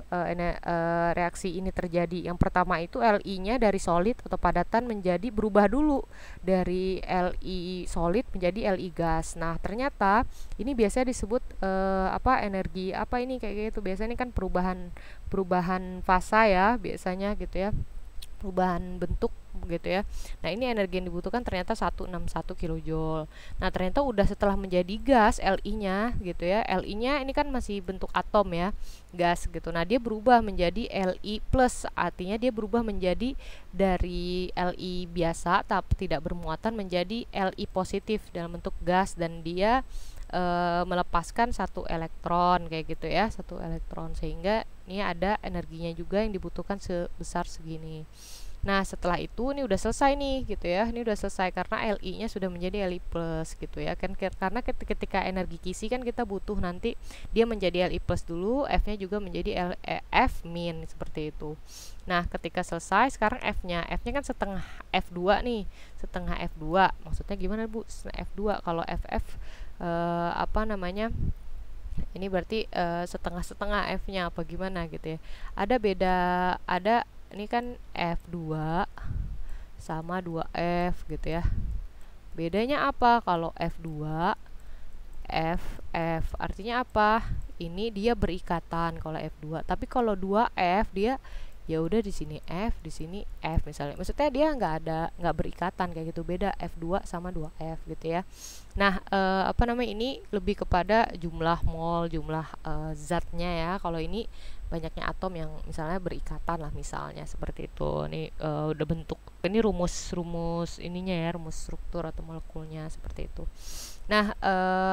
A: reaksi ini terjadi, yang pertama itu Li-nya dari solid atau padatan menjadi berubah dulu dari Li solid menjadi Li gas. Nah, ternyata ini biasanya disebut energi ini kayak gitu. Biasanya ini kan perubahan fasa ya biasanya gitu ya, perubahan bentuk gitu ya. Nah, ini energi yang dibutuhkan ternyata 161 kJ. Nah, ternyata udah setelah menjadi gas Li-nya gitu ya. Li-nya ini kan masih bentuk atom ya, gas gitu. Nah, dia berubah menjadi Li+, artinya dia berubah menjadi dari Li biasa tapi tidak bermuatan menjadi Li positif dalam bentuk gas, dan dia melepaskan 1 elektron kayak gitu ya, 1 elektron, sehingga ini ada energinya juga yang dibutuhkan sebesar segini. Nah, setelah itu ini udah selesai nih gitu ya. Ini udah selesai karena Li-nya sudah menjadi Li+ gitu ya. Kan karena ketika energi Kisi kan kita butuh nanti dia menjadi Li+ dulu, F-nya juga menjadi F- seperti itu. Nah, ketika selesai sekarang F-nya kan setengah F2 nih. Setengah F2. Maksudnya gimana, Bu? F2 kalau FF ini berarti setengah-setengah F-nya apa gimana gitu ya. Ada ini kan F2 sama 2F gitu ya. Bedanya apa kalau F2 F artinya apa? ini dia berikatan kalau F2. Tapi kalau 2F dia ya udah di sini F, di sini F misalnya. Maksudnya dia nggak berikatan kayak gitu. Beda F2 sama 2F gitu ya. Nah, apa namanya, ini lebih kepada jumlah mol, jumlah zatnya ya. Kalau ini banyaknya atom yang misalnya berikatan lah, misalnya seperti itu. Ini udah bentuk, ini rumus ininya ya, rumus struktur atau molekulnya seperti itu. Nah,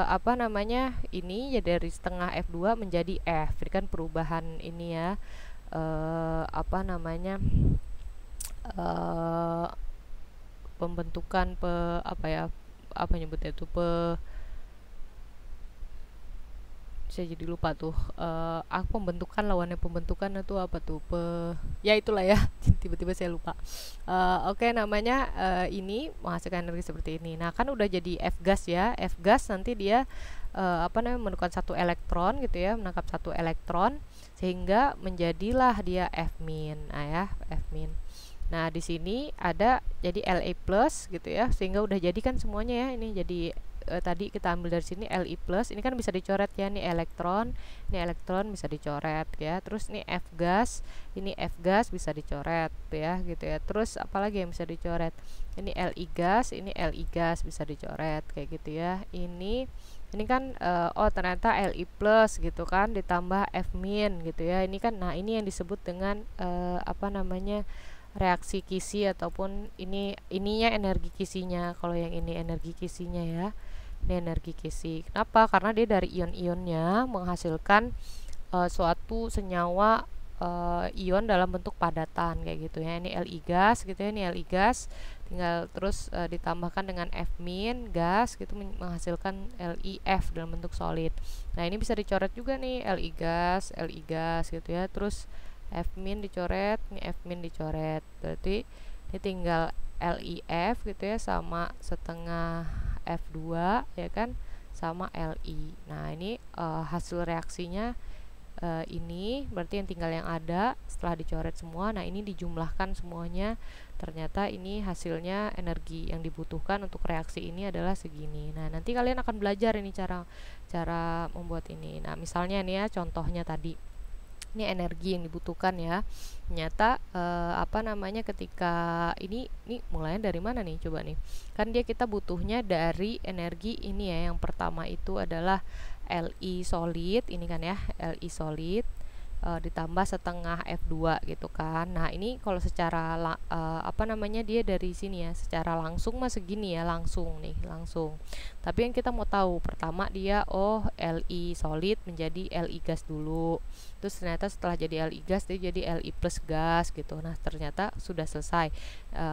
A: apa namanya, ini ya dari setengah F2 menjadi F. Ini kan perubahan ini ya, apa namanya, eh, pembentukan apa ya, apa nyebutnya itu, saya jadi lupa tuh, aku pembentukan, lawannya pembentukan itu apa tuh, ya itulah ya. Tiba-tiba saya lupa. Oke, namanya ini menghasilkan energi seperti ini. Nah, kan udah jadi F gas ya. F gas nanti dia apa namanya, menentukan satu elektron gitu ya, menangkap satu elektron sehingga menjadilah dia F min. Nah ya, F min. Nah, di sini ada jadi La plus gitu ya, sehingga udah jadi kan semuanya ya. Ini jadi tadi kita ambil dari sini Li plus, ini kan bisa dicoret ya, ini elektron bisa dicoret ya. Terus ini F gas bisa dicoret ya gitu ya. Terus apalagi yang bisa dicoret, ini Li gas bisa dicoret kayak gitu ya. Ini kan oh ternyata Li plus gitu kan, ditambah F min gitu ya. Ini kan, nah ini yang disebut dengan apa namanya, reaksi kisi, ataupun ininya energi kisinya. Kalau yang ini energi kisinya ya, ini energi kisi. Kenapa? Karena dia dari ion-ionnya menghasilkan suatu senyawa ion dalam bentuk padatan kayak gitu ya. Ini Li gas gitu ya, ini Li gas, tinggal terus ditambahkan dengan F min gas gitu, menghasilkan LiF dalam bentuk solid. Nah, ini bisa dicoret juga nih, Li gas gitu ya. Terus F min dicoret, ini F min dicoret. Berarti ini tinggal LiF gitu ya, sama setengah F2 ya kan, sama Li. Nah, ini hasil reaksinya ini berarti yang tinggal yang ada setelah dicoret semua. Nah, ini dijumlahkan semuanya, ternyata ini hasilnya energi yang dibutuhkan untuk reaksi ini adalah segini. Nah, nanti kalian akan belajar ini cara membuat ini. Nah, misalnya nih ya, contohnya tadi ini energi yang dibutuhkan ya. Ternyata apa namanya, ketika ini mulainya dari mana nih, coba nih. Kan kita butuhnya dari energi ini ya. Yang pertama itu adalah Li solid, ini kan ya, Li solid ditambah setengah F2 gitu kan. Nah, ini kalau secara apa namanya, dia dari sini ya, secara langsung mah segini ya, langsung. Tapi yang kita mau tahu, pertama dia Li solid menjadi Li gas dulu. Terus ternyata setelah jadi Li gas dia jadi Li plus gas gitu. Nah, ternyata sudah selesai.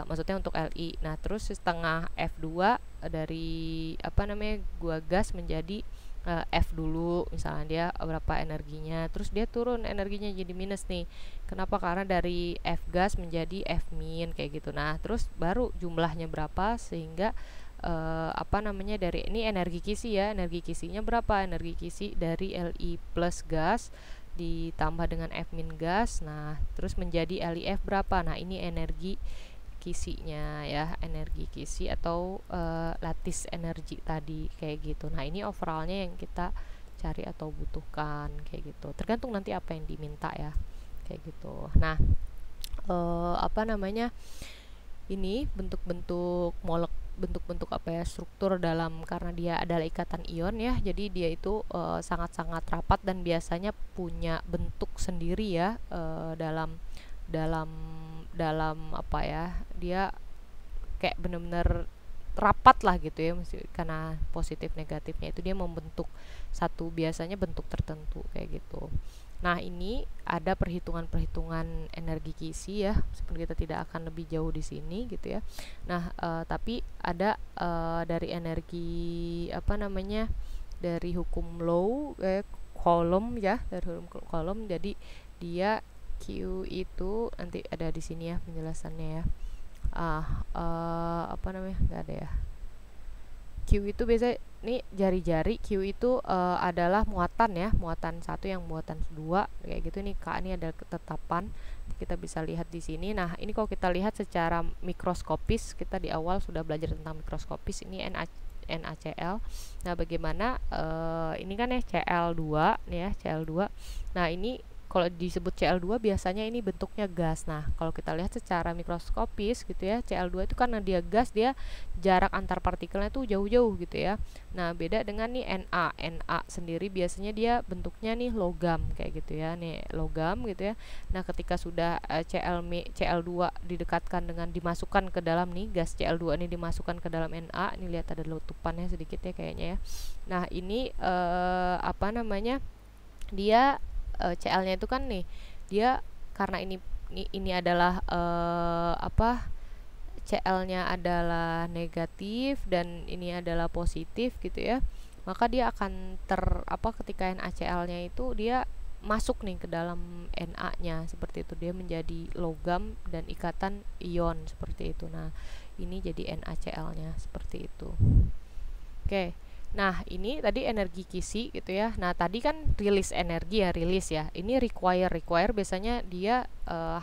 A: Maksudnya untuk Li. Nah, terus setengah F2 dari apa namanya, gua gas menjadi F dulu, misalnya dia berapa energinya, terus dia turun energinya jadi minus nih. Kenapa? Karena dari F gas menjadi F min kayak gitu. Nah, terus baru jumlahnya berapa, sehingga apa namanya, dari ini energi kisi ya, energi kisinya berapa, energi kisi dari Li plus gas ditambah dengan F min gas. Nah, terus menjadi LiF berapa. Nah, ini energi kisinya ya, energi kisi atau lattice energi tadi kayak gitu. Nah, ini overallnya yang kita cari atau butuhkan kayak gitu, tergantung nanti apa yang diminta ya kayak gitu. Nah, apa namanya, ini bentuk-bentuk bentuk-bentuk apa ya, struktur dalam, karena dia adalah ikatan ion ya, jadi dia itu sangat-sangat rapat dan biasanya punya bentuk sendiri ya, dalam apa ya, dia kayak bener-bener rapat lah gitu ya, karena positif negatifnya itu dia membentuk satu, biasanya bentuk tertentu kayak gitu. Nah, ini ada perhitungan-perhitungan energi kisi ya, meskipun kita tidak akan lebih jauh di sini gitu ya. Nah, tapi ada dari energi apa namanya, dari hukum Law Coulomb ya, dari hukum Coulomb. Jadi dia Q itu nanti ada di sini ya penjelasannya ya. Apa namanya, nggak ada ya. Q itu biasanya ini jari-jari, Q itu adalah muatan ya, muatan 1 yang muatan 2 kayak gitu. Nih K ini ada ketetapan, kita bisa lihat di sini. Nah, ini kalau kita lihat secara mikroskopis, kita di awal sudah belajar tentang mikroskopis. Ini NaCl. Nah, bagaimana ini kan ya Cl2 nih ya, Cl2. Nah, ini kalau disebut Cl2 biasanya ini bentuknya gas. Nah, kalau kita lihat secara mikroskopis gitu ya, Cl2 itu karena dia gas, dia jarak antar partikelnya tuh jauh-jauh gitu ya. Nah, beda dengan nih Na. Na sendiri biasanya dia bentuknya nih logam kayak gitu ya. Nih, logam gitu ya. Nah, ketika sudah Cl2 didekatkan dengan dimasukkan ke dalam nih gas Cl2 ini dimasukkan ke dalam Na, ini lihat ada letupannya sedikit ya kayaknya ya. Nah, ini apa namanya? Dia Cl-nya itu kan nih, dia karena ini adalah apa, Cl-nya adalah negatif dan ini adalah positif gitu ya, maka dia akan ketika NaCl-nya itu dia masuk nih ke dalam Na-nya seperti itu, dia menjadi logam dan ikatan ion seperti itu. Nah, ini jadi NaCl-nya seperti itu. Oke. Nah, ini tadi energi kisi gitu ya. Nah, tadi kan rilis energi ya, rilis ya. Ini require biasanya dia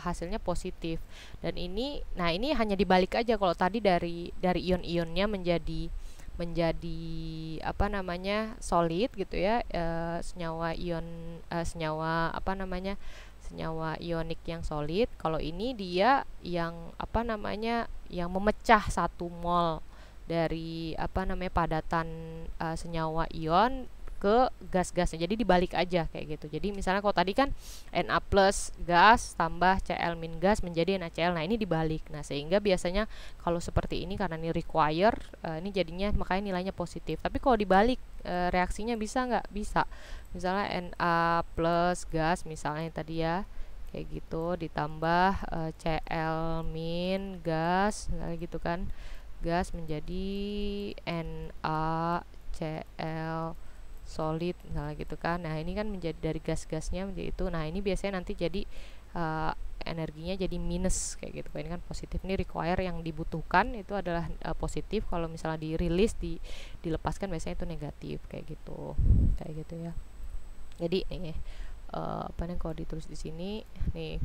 A: hasilnya positif. Dan ini, nah ini hanya dibalik aja. Kalau tadi dari ion-ionnya menjadi apa namanya, solid gitu ya. Senyawa ion senyawa apa namanya? Senyawa ionik yang solid. Kalau ini dia yang apa namanya? Yang memecah 1 mol dari apa namanya padatan senyawa ion ke gas-gasnya. Jadi dibalik aja kayak gitu. Jadi misalnya kalau tadi kan Na plus gas tambah Cl min gas menjadi NaCl. Nah, ini dibalik. Nah, sehingga biasanya kalau seperti ini karena ini require, ini jadinya makanya nilainya positif. Tapi kalau dibalik reaksinya bisa nggak? Bisa. Misalnya Na plus gas misalnya tadi ya, kayak gitu ditambah Cl min gas gitu kan, gas menjadi NaCl solid gitu kan. Nah, ini kan menjadi dari gas-gasnya menjadi itu. Nah, ini biasanya nanti jadi energinya jadi minus kayak gitu. Ini kan positif. Ini require yang dibutuhkan itu adalah positif. Kalau misalnya dirilis dilepaskan biasanya itu negatif kayak gitu. Kayak gitu ya. Jadi nih apa nih kalau ditulis di sini nih,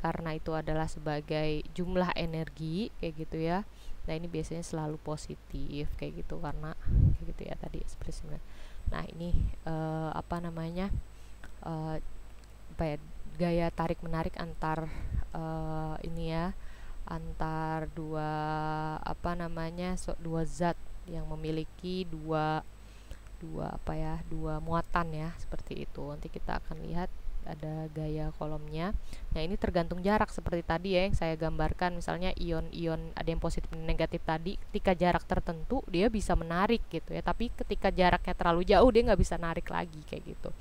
A: karena itu adalah sebagai jumlah energi kayak gitu ya. Nah, ini biasanya selalu positif kayak gitu karena kayak gitu ya tadi ekspresinya. Nah, ini apa namanya, gaya tarik menarik antar ini ya, antar dua apa namanya, dua zat yang memiliki dua muatan ya, seperti itu. Nanti kita akan lihat ada gaya kolomnya. Nah, ini tergantung jarak seperti tadi ya yang saya gambarkan. Misalnya ion-ion ada yang positif dan negatif tadi, ketika jarak tertentu dia bisa menarik gitu ya, tapi ketika jaraknya terlalu jauh dia nggak bisa narik lagi kayak gitu.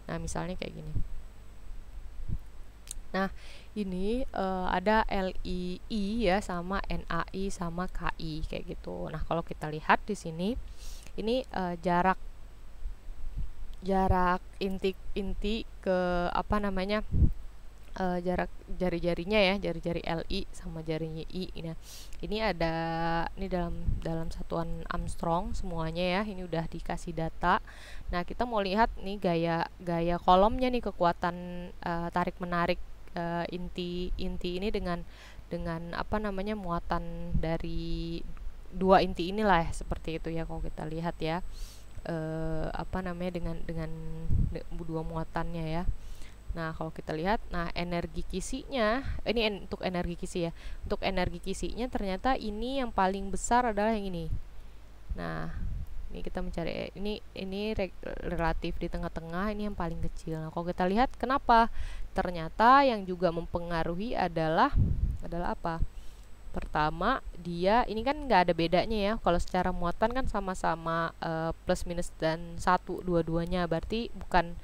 A: Nah, misalnya kayak gini. Nah, ini ada LiI ya sama NaI sama Ki kayak gitu. Nah, kalau kita lihat di sini ini jarak inti ke apa namanya, jarak jari-jarinya ya, jari-jari Li sama jarinya I. Nah, ini ada ini dalam satuan Armstrong semuanya ya. Ini udah dikasih data. Nah, kita mau lihat nih gaya kolomnya nih, kekuatan tarik menarik inti ini dengan apa namanya, muatan dari dua inti inilah ya, seperti itu ya kalau kita lihat ya. Apa namanya, dengan dua muatannya ya. Nah, kalau kita lihat, nah energi kisinya, ini untuk energi kisi ya. Untuk energi kisinya ternyata ini yang paling besar adalah yang ini. Nah, ini kita mencari ini relatif di tengah-tengah, ini yang paling kecil. Nah, kalau kita lihat kenapa? Ternyata yang juga mempengaruhi adalah apa? Pertama, dia ini kan nggak ada bedanya ya. Kalau secara muatan kan sama-sama plus minus dan 1 dua-duanya, berarti bukan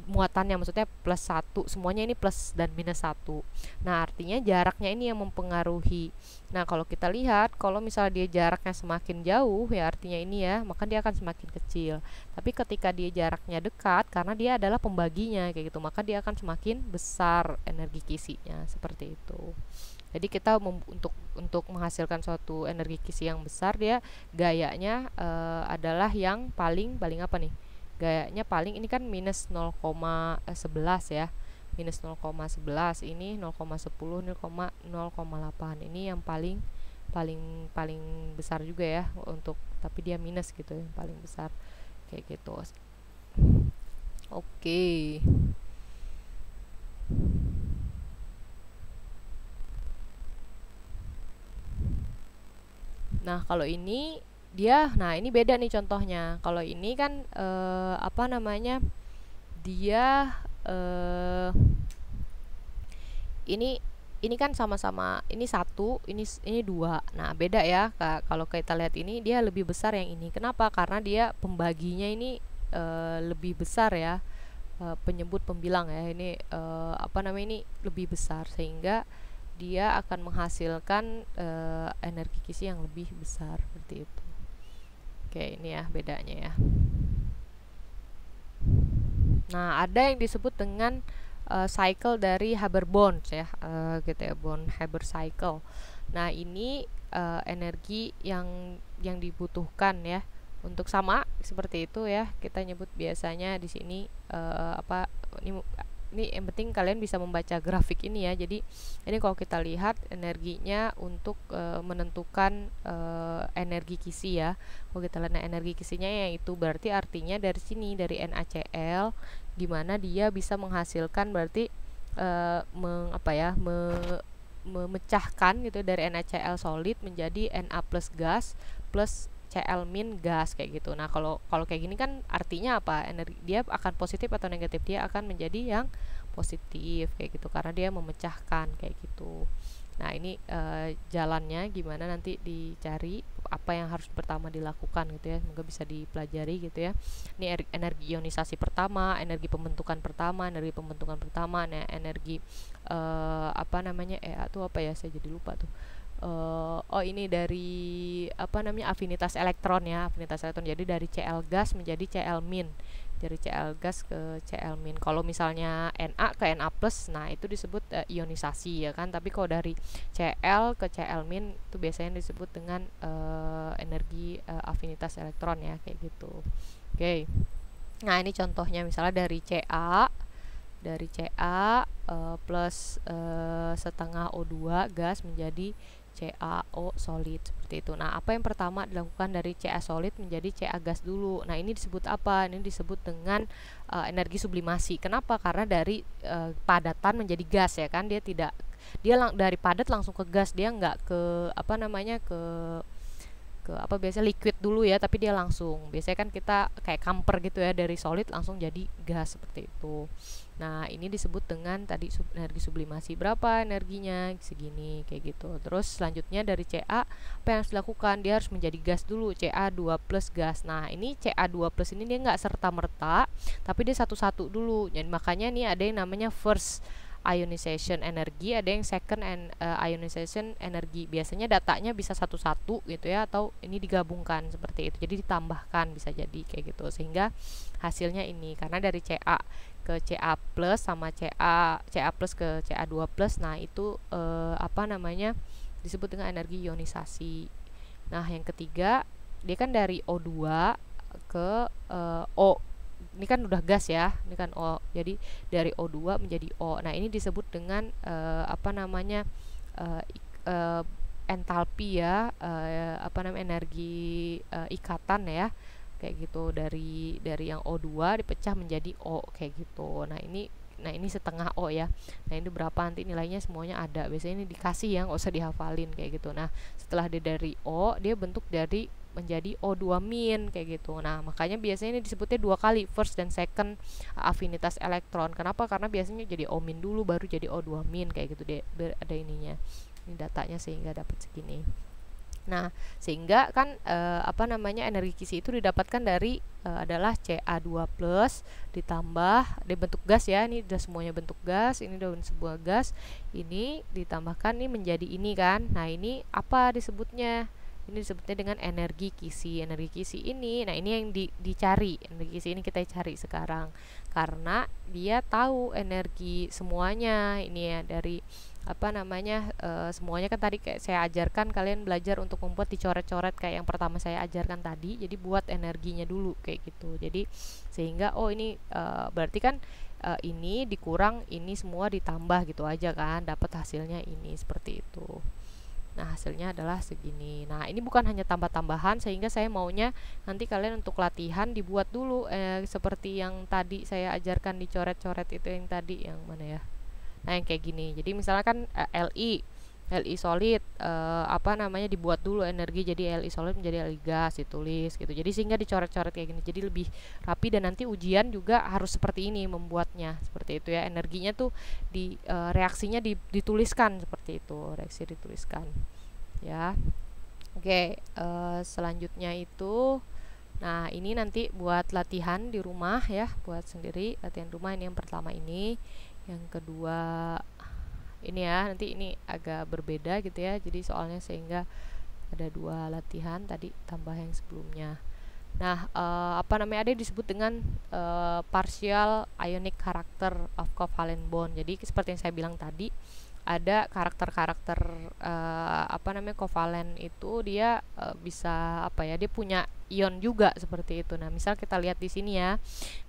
A: muatannya, maksudnya plus 1, semuanya ini plus dan minus 1. Nah, artinya jaraknya ini yang mempengaruhi. Nah, kalau kita lihat, kalau misalnya dia jaraknya semakin jauh ya, artinya ini ya, maka dia akan semakin kecil. Tapi ketika dia jaraknya dekat, karena dia adalah pembaginya kayak gitu, maka dia akan semakin besar energi kisinya, seperti itu. Jadi kita untuk menghasilkan suatu energi kisi yang besar, dia gayanya adalah yang paling apa nih? Gayanya paling ini kan minus 0,11 ya, minus 0,11, ini 0,10, 0,8, ini yang paling paling paling besar juga ya untuk, tapi dia minus gitu yang paling besar kayak gitu. Oke. Nah, kalau ini dia, nah ini beda nih contohnya. Kalau ini kan apa namanya? Dia eh ini ini kan sama-sama, ini satu, ini dua. Nah, beda ya. Kalau kita lihat ini dia lebih besar yang ini. Kenapa? Karena dia pembaginya ini lebih besar ya. Penyebut pembilang ya. Ini apa namanya, ini lebih besar sehingga dia akan menghasilkan energi kisi yang lebih besar seperti itu. Oke, ini ya bedanya ya. Nah, ada yang disebut dengan cycle dari Haber-Bosch ya, gitu ya, Bond-Haber cycle. Nah, ini energi yang dibutuhkan ya untuk sama seperti itu ya. Kita nyebut biasanya di sini apa ini yang penting kalian bisa membaca grafik ini ya. Jadi ini kalau kita lihat energinya untuk menentukan energi kisi ya. Kalau kita lihat energi kisinya yaitu berarti artinya dari sini dari NaCl gimana dia bisa menghasilkan berarti memecahkan gitu dari NaCl solid menjadi Na plus gas plus Cl min gas kayak gitu. Nah, kalau kalau kayak gini kan artinya apa? Energi dia akan positif atau negatif? Dia akan menjadi yang positif kayak gitu karena dia memecahkan kayak gitu. Nah, ini jalannya gimana nanti dicari apa yang harus pertama dilakukan gitu ya. Semoga bisa dipelajari gitu ya. Ini energi ionisasi pertama, energi pembentukan pertama, nah, energi apa namanya? Itu apa ya? Saya jadi lupa tuh. Oh, ini dari apa namanya, afinitas elektron ya, afinitas elektron. Jadi dari Cl gas menjadi Cl min, dari Cl gas ke Cl min. Kalau misalnya Na ke Na plus, nah itu disebut ionisasi ya kan. Tapi kalau dari Cl ke Cl min itu biasanya disebut dengan energi afinitas elektron ya kayak gitu. Oke. Nah, ini contohnya misalnya dari Ca plus setengah O2 gas menjadi CaO solid seperti itu. Nah, apa yang pertama dilakukan dari Ca solid menjadi Ca gas dulu? Nah, ini disebut apa? Ini disebut dengan energi sublimasi. Kenapa? Karena dari padatan menjadi gas ya kan. Dari padat langsung ke gas, dia nggak ke apa namanya ke apa biasa liquid dulu ya, tapi dia langsung, biasanya kan kita kayak camper gitu ya, dari solid langsung jadi gas seperti itu. Nah, ini disebut dengan tadi energi sublimasi. Berapa energinya? Segini kayak gitu. Terus selanjutnya dari Ca apa yang harus dilakukan? Dia harus menjadi gas dulu, Ca2 plus gas. Nah, ini Ca2 plus ini dia nggak serta merta, tapi dia satu-satu dulu. Jadi makanya nih ada yang namanya first ionization energi, ada yang second ionization energi. Biasanya datanya bisa satu-satu gitu ya, atau ini digabungkan seperti itu. Jadi ditambahkan bisa jadi kayak gitu. Sehingga hasilnya ini karena dari Ca ke Ca plus sama Ca plus ke Ca2 plus. Nah, itu apa namanya? Disebut dengan energi ionisasi. Nah, yang ketiga, dia kan dari O2 ke O. Ini kan udah gas ya, ini kan O, jadi dari O2 menjadi O. Nah, ini disebut dengan apa namanya entalpi ya, apa namanya, energi ikatan ya kayak gitu, dari yang O2 dipecah menjadi O kayak gitu. Nah ini setengah O ya. Nah, ini berapa nanti nilainya semuanya ada. Biasanya ini dikasih ya, nggak usah dihafalin kayak gitu. Nah, setelah dia dari O, dia bentuk dari menjadi O2 min kayak gitu. Nah, makanya biasanya ini disebutnya dua kali, first dan second afinitas elektron. Kenapa? Karena biasanya jadi O min dulu baru jadi O2 min kayak gitu deh. Ada ininya. Ini datanya sehingga dapat segini. Nah, sehingga kan apa namanya, energi kisi itu didapatkan dari adalah Ca2 plus ditambah dia bentuk gas ya. Ini udah semuanya bentuk gas, ini udah sebuah gas. Ini ditambahkan nih menjadi ini kan. Nah, ini apa disebutnya? Ini disebutnya dengan energi kisi. Energi kisi ini, nah ini yang dicari. Energi kisi ini kita cari sekarang karena dia tahu energi semuanya ini ya, dari apa namanya semuanya kan tadi kayak saya ajarkan, kalian belajar untuk membuat dicoret-coret kayak yang pertama saya ajarkan tadi. Jadi buat energinya dulu kayak gitu. Jadi sehingga ini berarti kan ini dikurang ini semua ditambah gitu aja kan, dapat hasilnya ini seperti itu. Nah, hasilnya adalah segini. Nah, ini bukan hanya tambah-tambahan, sehingga saya maunya nanti kalian untuk latihan dibuat dulu seperti yang tadi saya ajarkan dicoret-coret itu, yang tadi yang mana ya. Nah, yang kayak gini. Jadi misalnya kan LI solid, apa namanya, dibuat dulu energi jadi LI solid menjadi LI gas, ditulis gitu. Jadi sehingga dicoret-coret kayak gini. Jadi lebih rapi, dan nanti ujian juga harus seperti ini membuatnya. Seperti itu ya. Energinya tuh reaksinya dituliskan seperti itu. Reaksi dituliskan. Ya. Oke, selanjutnya itu, nah ini nanti buat latihan di rumah ya, buat sendiri latihan rumah. Ini yang pertama ini. Yang kedua ini ya, nanti ini agak berbeda gitu ya, jadi soalnya sehingga ada 2 latihan tadi tambah yang sebelumnya. Nah, apa namanya, ada yang disebut dengan partial ionic character of covalent bond. Jadi seperti yang saya bilang tadi, ada karakter-karakter apa namanya, covalent itu dia bisa apa ya, dia punya ion juga seperti itu. Nah, misal kita lihat di sini ya,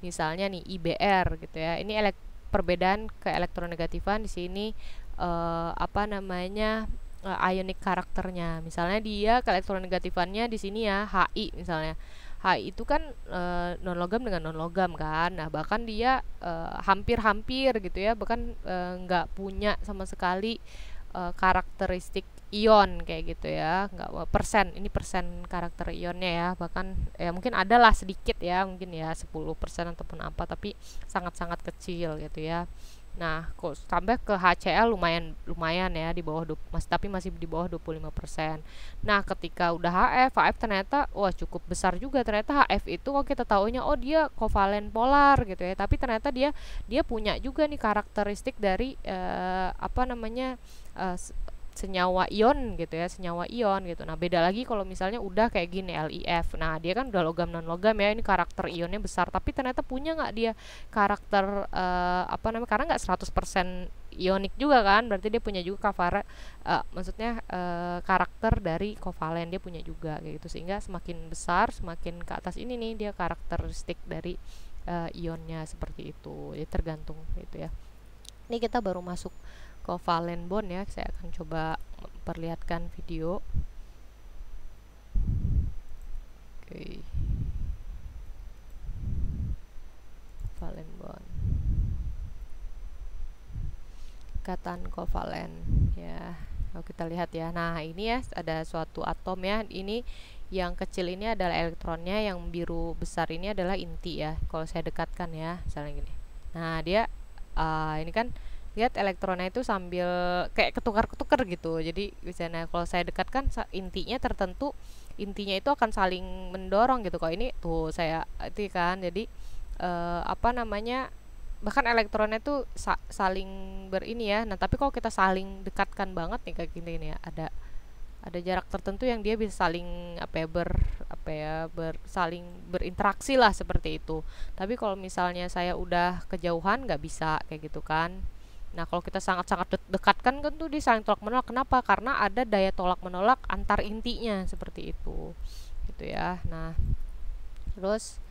A: misalnya nih IBr gitu ya, ini perbedaan keelektronegatifan di sini, apa namanya, ionic karakternya. Misalnya dia keelektronegatifannya di sini ya Hi misalnya. Hi itu kan non logam dengan non logam kan. Nah, bahkan dia hampir-hampir gitu ya, bahkan nggak punya sama sekali karakteristik ion kayak gitu ya, nggak persen, ini persen karakter ionnya ya, bahkan ya mungkin adalah sedikit ya, mungkin ya 10% ataupun apa, tapi sangat-sangat kecil gitu ya. Nah, kok sampai ke HCl lumayan ya, di bawah tapi masih di bawah 25%. Nah, ketika udah HF ternyata wah cukup besar juga. Ternyata HF itu kok kita taunya oh dia kovalen polar gitu ya, tapi ternyata dia punya juga nih karakteristik dari apa namanya, senyawa ion gitu ya, senyawa ion gitu. Nah, beda lagi kalau misalnya udah kayak gini LiF. Nah, dia kan udah logam non logam ya, ini karakter ionnya besar, tapi ternyata punya nggak dia karakter apa namanya, karena nggak 100% ionik juga kan, berarti dia punya juga maksudnya karakter dari kovalen dia punya juga kayak gitu. Sehingga semakin besar, semakin ke atas ini nih dia karakteristik dari ionnya seperti itu. Jadi tergantung gitu ya. Ini kita baru masuk covalent bond ya, saya akan coba perlihatkan video. Oke. Covalent bond, ikatan covalent ya. Kalau kita lihat ya, nah ini ya ada suatu atom ya, ini yang kecil ini adalah elektronnya, yang biru besar ini adalah inti ya. Kalau saya dekatkan ya, misalnya gini. Nah, dia ini kan lihat elektronnya itu sambil kayak ketukar-ketukar gitu. Jadi misalnya kalau saya dekatkan intinya tertentu, intinya itu akan saling mendorong gitu. Kalau ini tuh saya itu kan, jadi apa namanya, bahkan elektronnya itu saling berini ya. Nah, tapi kalau kita saling dekatkan banget nih kayak gini nih ya, ada jarak tertentu yang dia bisa saling saling berinteraksi lah seperti itu. Tapi kalau misalnya saya udah kejauhan nggak bisa kayak gitu kan. Nah, kalau kita sangat-sangat dekatkan kan tuh dia saling tolak menolak. Kenapa? Karena ada daya tolak menolak antar intinya seperti itu. Gitu ya. Nah, terus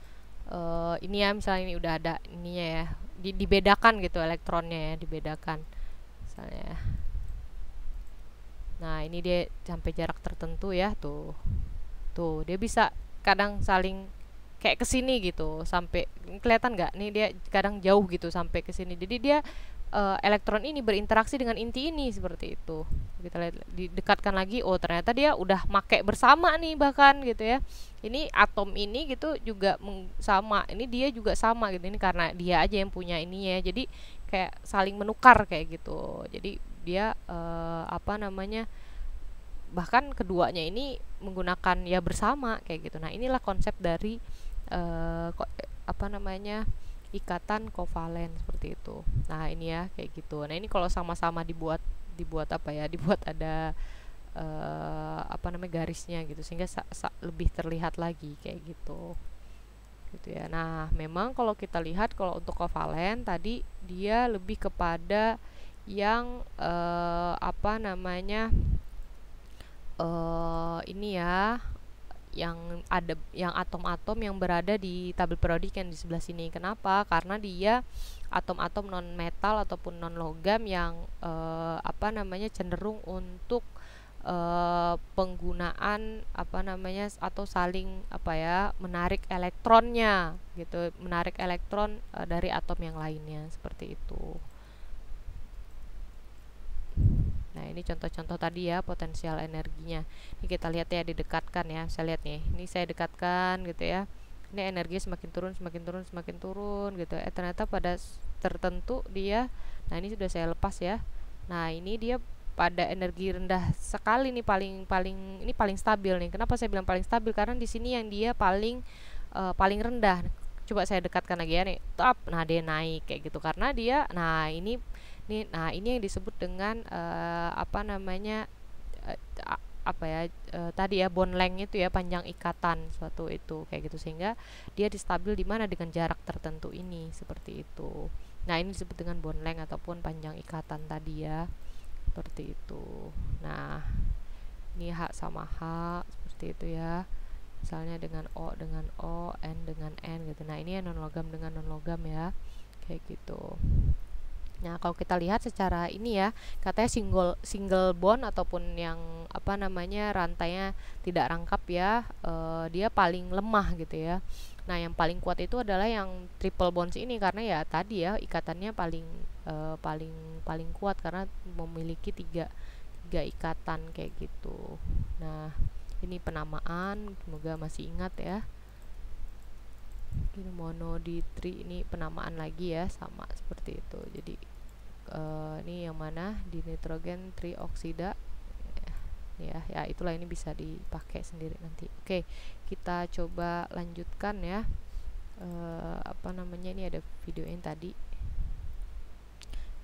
A: ini ya, misalnya ini udah ada ininya ya. Dibedakan gitu elektronnya ya, dibedakan. Misalnya. Nah, ini dia sampai jarak tertentu ya, tuh. Tuh, dia bisa kadang saling kayak kesini gitu, sampai kelihatan nggak? Nih dia kadang jauh gitu sampai kesini. Jadi dia elektron ini berinteraksi dengan inti ini seperti itu. Kita lihat, didekatkan lagi, oh ternyata dia udah make bersama nih bahkan gitu ya. Ini atom ini gitu juga sama. Ini dia juga sama gitu. Ini karena dia aja yang punya ini ya. Jadi kayak saling menukar kayak gitu. Jadi dia apa namanya, bahkan keduanya ini menggunakan ya bersama kayak gitu. Nah, inilah konsep dari apa namanya, ikatan kovalen seperti itu. Nah, ini ya kayak gitu. Nah, ini kalau sama-sama dibuat apa ya, dibuat ada apa namanya, garisnya gitu, sehingga lebih terlihat lagi kayak gitu ya. Nah, memang kalau kita lihat, kalau untuk kovalen tadi dia lebih kepada yang apa namanya, ini ya, yang ada yang atom-atom yang berada di tabel periodik yang di sebelah sini. Kenapa? Karena dia atom-atom non metal ataupun non logam yang apa namanya, cenderung untuk penggunaan apa namanya atau saling apa ya menarik elektronnya gitu, menarik elektron dari atom yang lainnya seperti itu. Nah, ini contoh-contoh tadi ya potensial energinya. Ini kita lihat ya, didekatkan ya. Saya lihat nih. Ini saya dekatkan gitu ya. Ini energi semakin turun, semakin turun, semakin turun gitu. Ternyata pada tertentu dia, nah ini sudah saya lepas ya. Nah, ini dia pada energi rendah sekali nih, paling paling ini paling stabil nih. Kenapa saya bilang paling stabil? Karena di sini yang dia paling paling rendah. Coba saya dekatkan lagi ya nih. Top. Nah, dia naik kayak gitu karena dia, nah ini yang disebut dengan apa namanya eh, apa ya tadi ya bond length itu ya, panjang ikatan suatu itu kayak gitu, sehingga dia distabil di mana dengan jarak tertentu ini seperti itu. Nah, ini disebut dengan bond length ataupun panjang ikatan tadi ya, seperti itu. Nah, ini H sama H seperti itu ya. Misalnya dengan O, N dengan N gitu. Nah, ini ya non logam dengan non logam ya. Kayak gitu. Nah, kalau kita lihat secara ini ya, katanya single single bond ataupun yang apa namanya rantainya tidak rangkap ya, dia paling lemah gitu ya. Nah, yang paling kuat itu adalah yang triple bonds ini karena ya tadi ya ikatannya paling paling paling kuat karena memiliki tiga tiga ikatan kayak gitu. Nah, ini penamaan, semoga masih ingat ya. Ini monoditri, ini penamaan lagi ya, sama seperti itu. Jadi ini yang mana di nitrogen trioksida ya, ya itulah, ini bisa dipakai sendiri nanti. Oke, kita coba lanjutkan ya. Apa namanya, ini ada video yang tadi.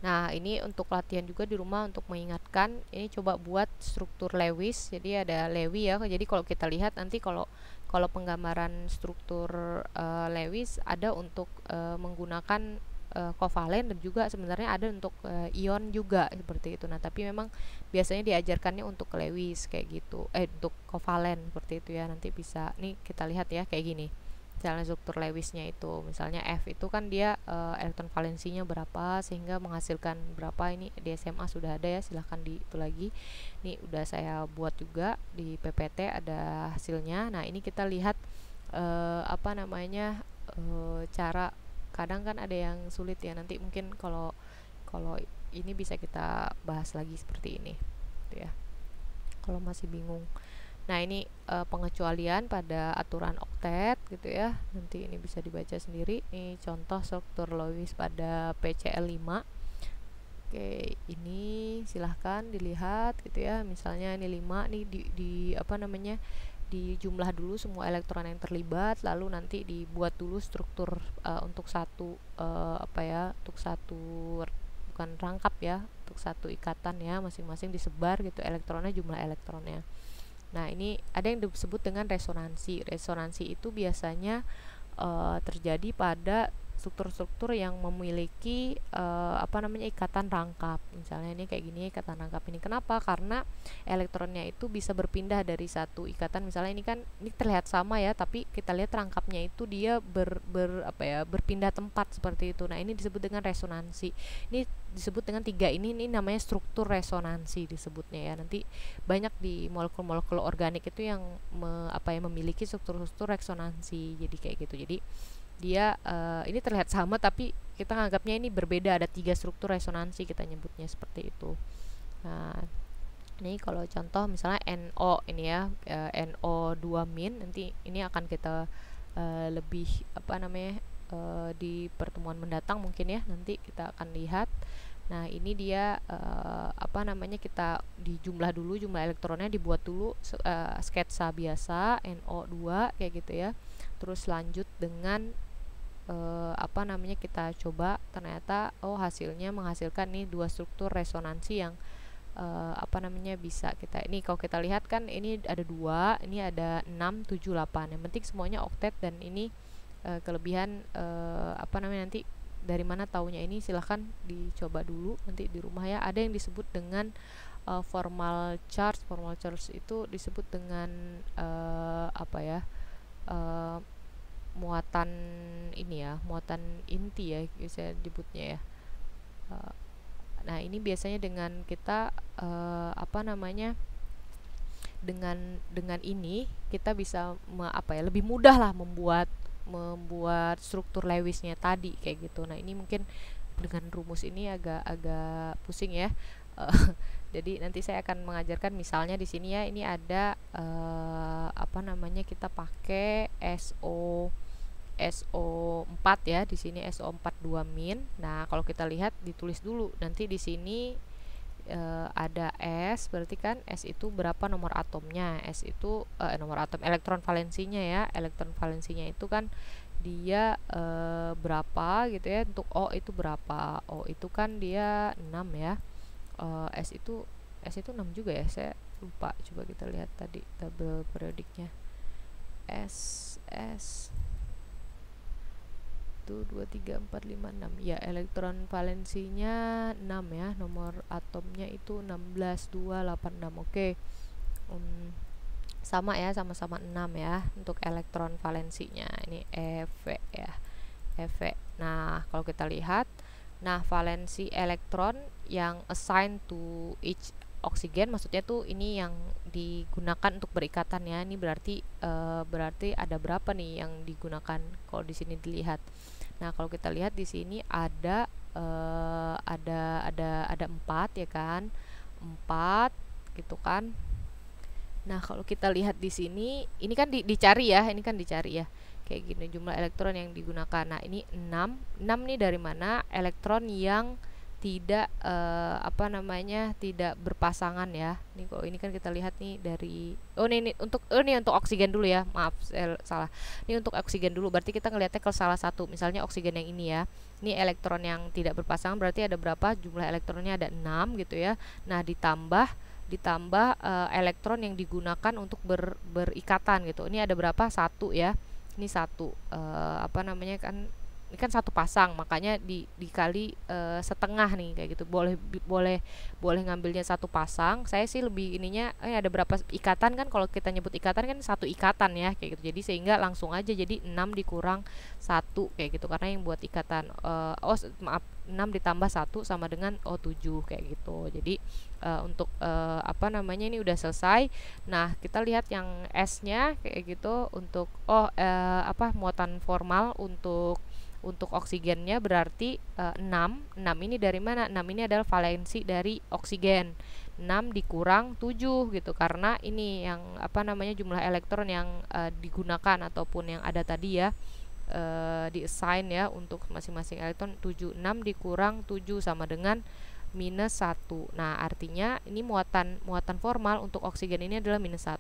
A: Nah, ini untuk latihan juga di rumah untuk mengingatkan. Ini coba buat struktur Lewis. Jadi ada Lewy ya. Jadi kalau kita lihat nanti kalau kalau penggambaran struktur Lewis ada untuk menggunakan kovalen, dan juga sebenarnya ada untuk ion juga seperti itu. Nah, tapi memang biasanya diajarkannya untuk Lewis kayak gitu. Untuk kovalen seperti itu ya. Nanti bisa nih kita lihat ya kayak gini. Misalnya struktur Lewisnya itu, misalnya F itu kan dia elektron valensinya berapa sehingga menghasilkan berapa. Ini di SMA sudah ada ya, silahkan di itu lagi. Ini udah saya buat juga di PPT ada hasilnya. Nah, ini kita lihat apa namanya cara, kadang kan ada yang sulit ya, nanti mungkin kalau kalau ini bisa kita bahas lagi seperti ini gitu ya kalau masih bingung. Nah, ini pengecualian pada aturan oktet gitu ya. Nanti ini bisa dibaca sendiri. Ini contoh struktur Lewis pada PCl5. Oke, ini silahkan dilihat gitu ya. Misalnya ini 5 nih di apa namanya? Dijumlah dulu semua elektron yang terlibat, lalu nanti dibuat dulu struktur untuk satu apa ya? Untuk satu, bukan rangkap ya, untuk satu ikatan ya, masing-masing disebar gitu elektronnya, jumlah elektronnya. Nah, ini ada yang disebut dengan resonansi. Resonansi itu biasanya terjadi pada struktur-struktur yang memiliki apa namanya ikatan rangkap. Misalnya ini kayak gini, ikatan rangkap ini. Kenapa? Karena elektronnya itu bisa berpindah dari satu ikatan. Misalnya ini kan ini terlihat sama ya, tapi kita lihat rangkapnya itu dia apa ya, berpindah tempat seperti itu. Nah, ini disebut dengan resonansi. Ini disebut dengan tiga ini namanya struktur resonansi disebutnya ya. Nanti banyak di molekul-molekul organik itu yang apa ya, memiliki struktur-struktur resonansi. Jadi kayak gitu. Jadi dia ini terlihat sama tapi kita anggapnya ini berbeda, ada tiga struktur resonansi kita nyebutnya seperti itu. Nah, ini kalau contoh misalnya NO ini ya, NO2 min, nanti ini akan kita lebih apa namanya di pertemuan mendatang mungkin ya, nanti kita akan lihat. Nah, ini dia apa namanya, kita dijumlah dulu jumlah elektronnya, dibuat dulu sketsa biasa NO2 kayak gitu ya. Terus lanjut dengan apa namanya, kita coba, ternyata oh hasilnya menghasilkan nih dua struktur resonansi yang apa namanya bisa kita, ini kalau kita lihat kan ini ada dua, ini ada 6, 7, 8. Yang penting semuanya oktet, dan ini kelebihan apa namanya, nanti dari mana taunya ini silahkan dicoba dulu nanti di rumah ya. Ada yang disebut dengan formal charge. Formal charge itu disebut dengan apa ya, muatan ini ya, muatan inti ya bisa disebutnya ya. Nah, ini biasanya dengan kita apa namanya dengan ini kita bisa lebih mudah lah membuat struktur Lewisnya tadi kayak gitu. Nah, ini mungkin dengan rumus ini agak pusing ya. Jadi nanti saya akan mengajarkan misalnya di sini ya, ini ada kita pakai SO4 ya, di sini SO4 2 min. Nah, kalau kita lihat ditulis dulu nanti di sini ada S, berarti kan S itu berapa nomor atomnya. S itu nomor atom elektron valensinya ya. Elektron valensinya itu kan dia berapa gitu ya. Untuk O itu berapa? O itu kan dia 6 ya. S itu 6 juga ya, saya lupa. Coba kita lihat tadi tabel periodiknya. S itu 2, 3, 4, 5, 6 ya, elektron valensinya 6 ya, nomor atomnya itu 16, 2, 8, 6. Oke. Sama ya, sama-sama 6 ya untuk elektron valensinya. Ini EV ya, EV. Nah, kalau kita lihat, nah valensi elektron yang assigned to each oksigen, maksudnya tuh ini yang digunakan untuk berikatan ya. Ini berarti ada berapa nih yang digunakan kalau di sini dilihat. Nah, kalau kita lihat di sini ada 4 ya kan, 4 gitu kan. Nah, kalau kita lihat di sini, ini kan dicari ya, kayak gini jumlah elektron yang digunakan. Nah, ini 6 nih dari mana? Elektron yang tidak tidak berpasangan ya. Nih kalau ini kan kita lihat nih dari ini untuk oksigen dulu ya. Maaf, salah. Ini untuk oksigen dulu. Berarti kita ngelihatnya ke salah satu. Misalnya oksigen yang ini ya. Ini elektron yang tidak berpasangan, berarti ada berapa? Jumlah elektronnya ada 6 gitu ya. Nah, ditambah elektron yang digunakan untuk berikatan gitu. Ini ada berapa? 1 ya. Ini 1 ini kan satu pasang, makanya dikali setengah nih kayak gitu. Boleh ngambilnya satu pasang. Saya sih lebih ininya ada berapa ikatan kan, kalau kita nyebut ikatan kan satu ikatan ya kayak gitu. Jadi sehingga langsung aja jadi 6 dikurang 1 kayak gitu, karena yang buat ikatan 6 ditambah 1 sama dengan O7 kayak gitu. Jadi untuk ini udah selesai. Nah, kita lihat yang S-nya kayak gitu. Untuk muatan formal untuk oksigennya berarti 6 ini dari mana? 6 ini adalah valensi dari oksigen. 6 dikurang 7 gitu, karena ini yang jumlah elektron yang digunakan ataupun yang ada tadi ya, di-assign ya untuk masing-masing elektron 7. 6 dikurang 7 sama dengan minus 1. Nah, artinya ini muatan formal untuk oksigen ini adalah minus 1.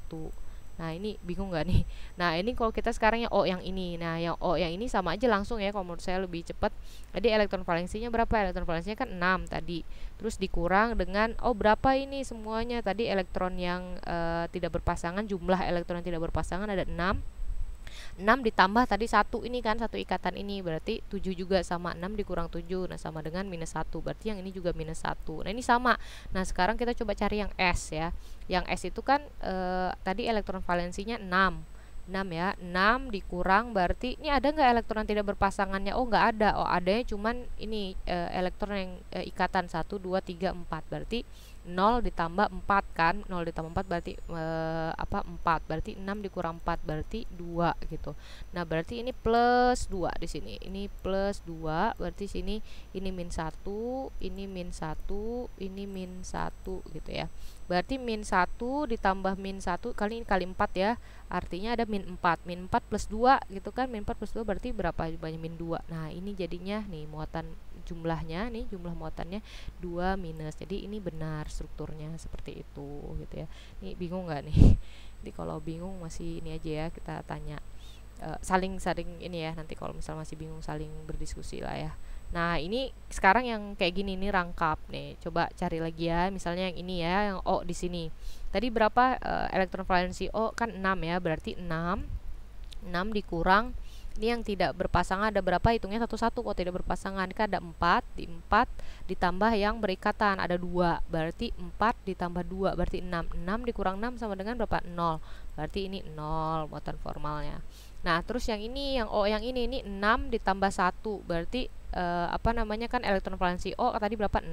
A: Nah, ini bingung nggak nih? Nah, ini kalau kita sekarang yang O yang ini. Nah, yang O yang ini sama aja langsung ya, kalau menurut saya lebih cepat. Jadi elektron valensinya berapa? Elektron valensinya kan 6 tadi. Terus dikurang dengan berapa ini semuanya? Tadi elektron yang tidak berpasangan, jumlah elektron yang tidak berpasangan ada 6. 6 ditambah tadi 1 ini kan, satu ikatan ini berarti 7 juga, sama 6 dikurang 7. Nah, sama dengan minus 1. Berarti yang ini juga minus 1. Nah, ini sama. Nah, sekarang kita coba cari yang S ya. Yang S itu kan tadi elektron valensinya 6 ya. 6 dikurang, berarti ini ada nggak elektron yang tidak berpasangannya? Oh, nggak ada. Oh, adanya cuman ini elektron yang ikatan 1, 2, 3, 4. Berarti 0 ditambah 4 kan, 0 ditambah 4 berarti 4, berarti 6 dikurang 4 berarti 2 gitu. Nah, berarti ini plus 2 di sini. Ini plus 2, berarti sini ini min 1, ini min 1, ini min 1 gitu ya. Berarti min 1 ditambah min 1 kali 4 ya. Artinya ada min 4. Min 4 plus 2 gitu kan. Min 4 plus 2 berarti berapa? Banyak min 2. Nah, ini jadinya nih muatan jumlahnya nih, jumlah muatannya 2 minus. Jadi ini benar strukturnya seperti itu gitu ya. Ini bingung nggak nih? Jadi kalau bingung masih ini aja ya, kita tanya saling ini ya, nanti kalau misal masih bingung saling berdiskusi lah ya. Nah, ini sekarang yang kayak gini nih rangkap nih. Coba cari lagi ya, misalnya yang ini ya, yang O di sini. Tadi berapa elektron valensi O? Kan 6 ya, berarti 6 dikurang ini yang tidak berpasangan ada berapa, hitungnya satu-satu. Kalau tidak berpasangan kan ada 4 ditambah yang berikatan ada 2, berarti 4 ditambah 2 berarti 6 dikurang 6 sama dengan berapa? 0. Berarti ini 0 muatan formalnya. Nah, terus yang ini yang O yang ini 6 ditambah 1 berarti apa namanya kan elektron valensi O tadi berapa? 6.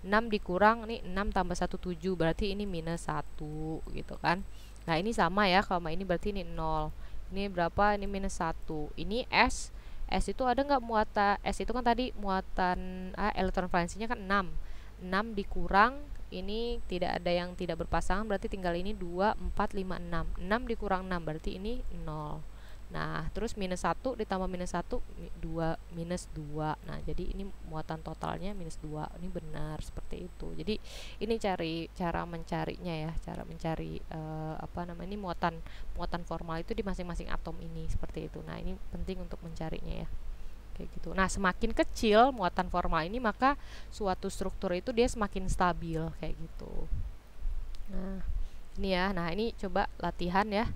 A: 6 dikurang nih 6 tambah 1 7, berarti ini minus 1 gitu kan. Nah, ini sama ya, kalau ini berarti ini 0. Ini berapa? Ini minus 1. Ini S. S itu ada nggak muatan? S itu kan tadi muatan elektron valensinya kan 6. 6 dikurang ini tidak ada yang tidak berpasangan, berarti tinggal ini 2, 4, 5, 6. 6 dikurang 6 berarti ini 0. Nah, terus minus 1 ditambah minus 1, 2, minus 2. Nah, jadi ini muatan totalnya minus 2. Ini benar seperti itu. Jadi ini cara mencarinya ya, cara mencari apa namanya, ini muatan formal itu di masing-masing atom ini seperti itu. Nah, ini penting untuk mencarinya ya. Kayak gitu. Nah, semakin kecil muatan formal ini, maka suatu struktur itu dia semakin stabil kayak gitu. Nah, ini ya. Nah, ini coba latihan ya.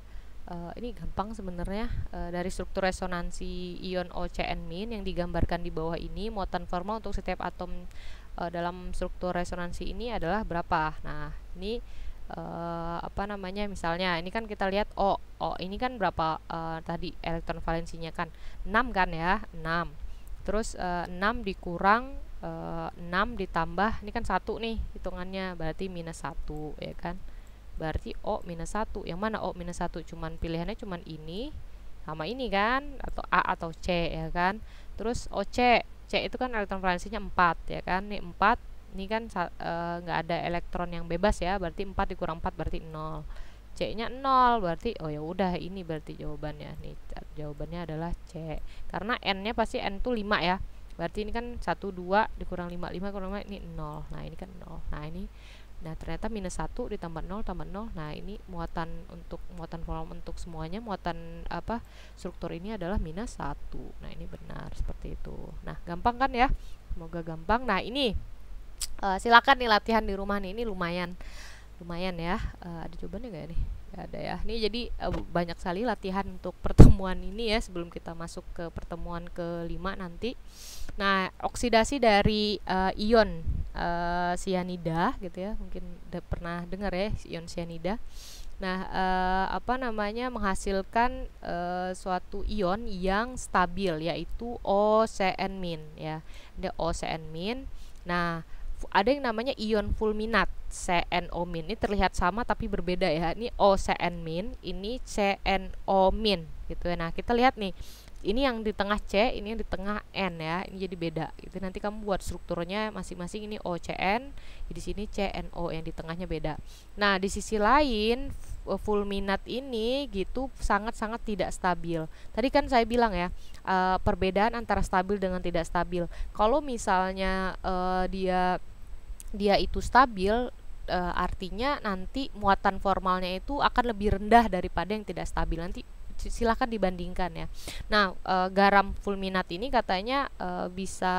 A: Ini gampang sebenarnya. Dari struktur resonansi ion OCN- yang digambarkan di bawah ini, muatan formal untuk setiap atom dalam struktur resonansi ini adalah berapa. Nah, ini apa namanya, misalnya ini kan kita lihat O ini kan berapa tadi elektron valensinya kan 6 kan ya, 6. Terus 6 dikurang 6 ditambah ini kan 1 nih hitungannya, berarti minus 1 ya kan. Berarti O minus 1. Yang mana O minus 1? Cuman pilihannya cuman ini sama ini kan, atau A atau C ya kan. Terus OC, C itu kan elektron valensinya 4 ya kan. Nih 4, ini kan nggak ada elektron yang bebas ya, berarti 4 dikurang 4 berarti 0. C-nya 0, berarti oh ya udah ini berarti jawabannya. Nih jawabannya adalah C. Karena N-nya pasti N tuh 5 ya. Berarti ini kan 1 2 dikurang 5, 5 kurang 5 ini 0. Nah, ini kan 0. Nah, ini ternyata minus 1 ditambah 0 tambah 0. Nah, ini muatan formal untuk semuanya, muatan apa struktur ini adalah minus 1. Nah, ini benar seperti itu. Nah, gampang kan ya? Semoga gampang. Nah, ini silakan nih latihan di rumah nih. Ini lumayan ya. Ada jawabannya nggak nih? Nggak ada ya. Ini jadi banyak sekali latihan untuk pertemuan ini ya, sebelum kita masuk ke pertemuan ke-5 nanti. Nah, oksidasi dari ion sianida gitu ya, mungkin udah pernah dengar ya ion sianida. Nah, apa namanya, menghasilkan suatu ion yang stabil, yaitu OCN- ya. Ada OCN-. Nah, ada yang namanya ion fulminat CNO-. Ini terlihat sama tapi berbeda ya. Ini OCN-, ini CNO- gitu ya. Nah, kita lihat nih. Ini yang di tengah C, ini yang di tengah N ya. Ini jadi beda. Itu nanti kamu buat strukturnya masing-masing, ini OCN, di sini CNO, yang di tengahnya beda. Nah, di sisi lain fulminat ini gitu sangat-sangat tidak stabil. Tadi kan saya bilang ya, perbedaan antara stabil dengan tidak stabil. Kalau misalnya dia itu stabil, artinya nanti muatan formalnya itu akan lebih rendah daripada yang tidak stabil. Nanti silahkan dibandingkan ya. Nah, garam fulminat ini katanya bisa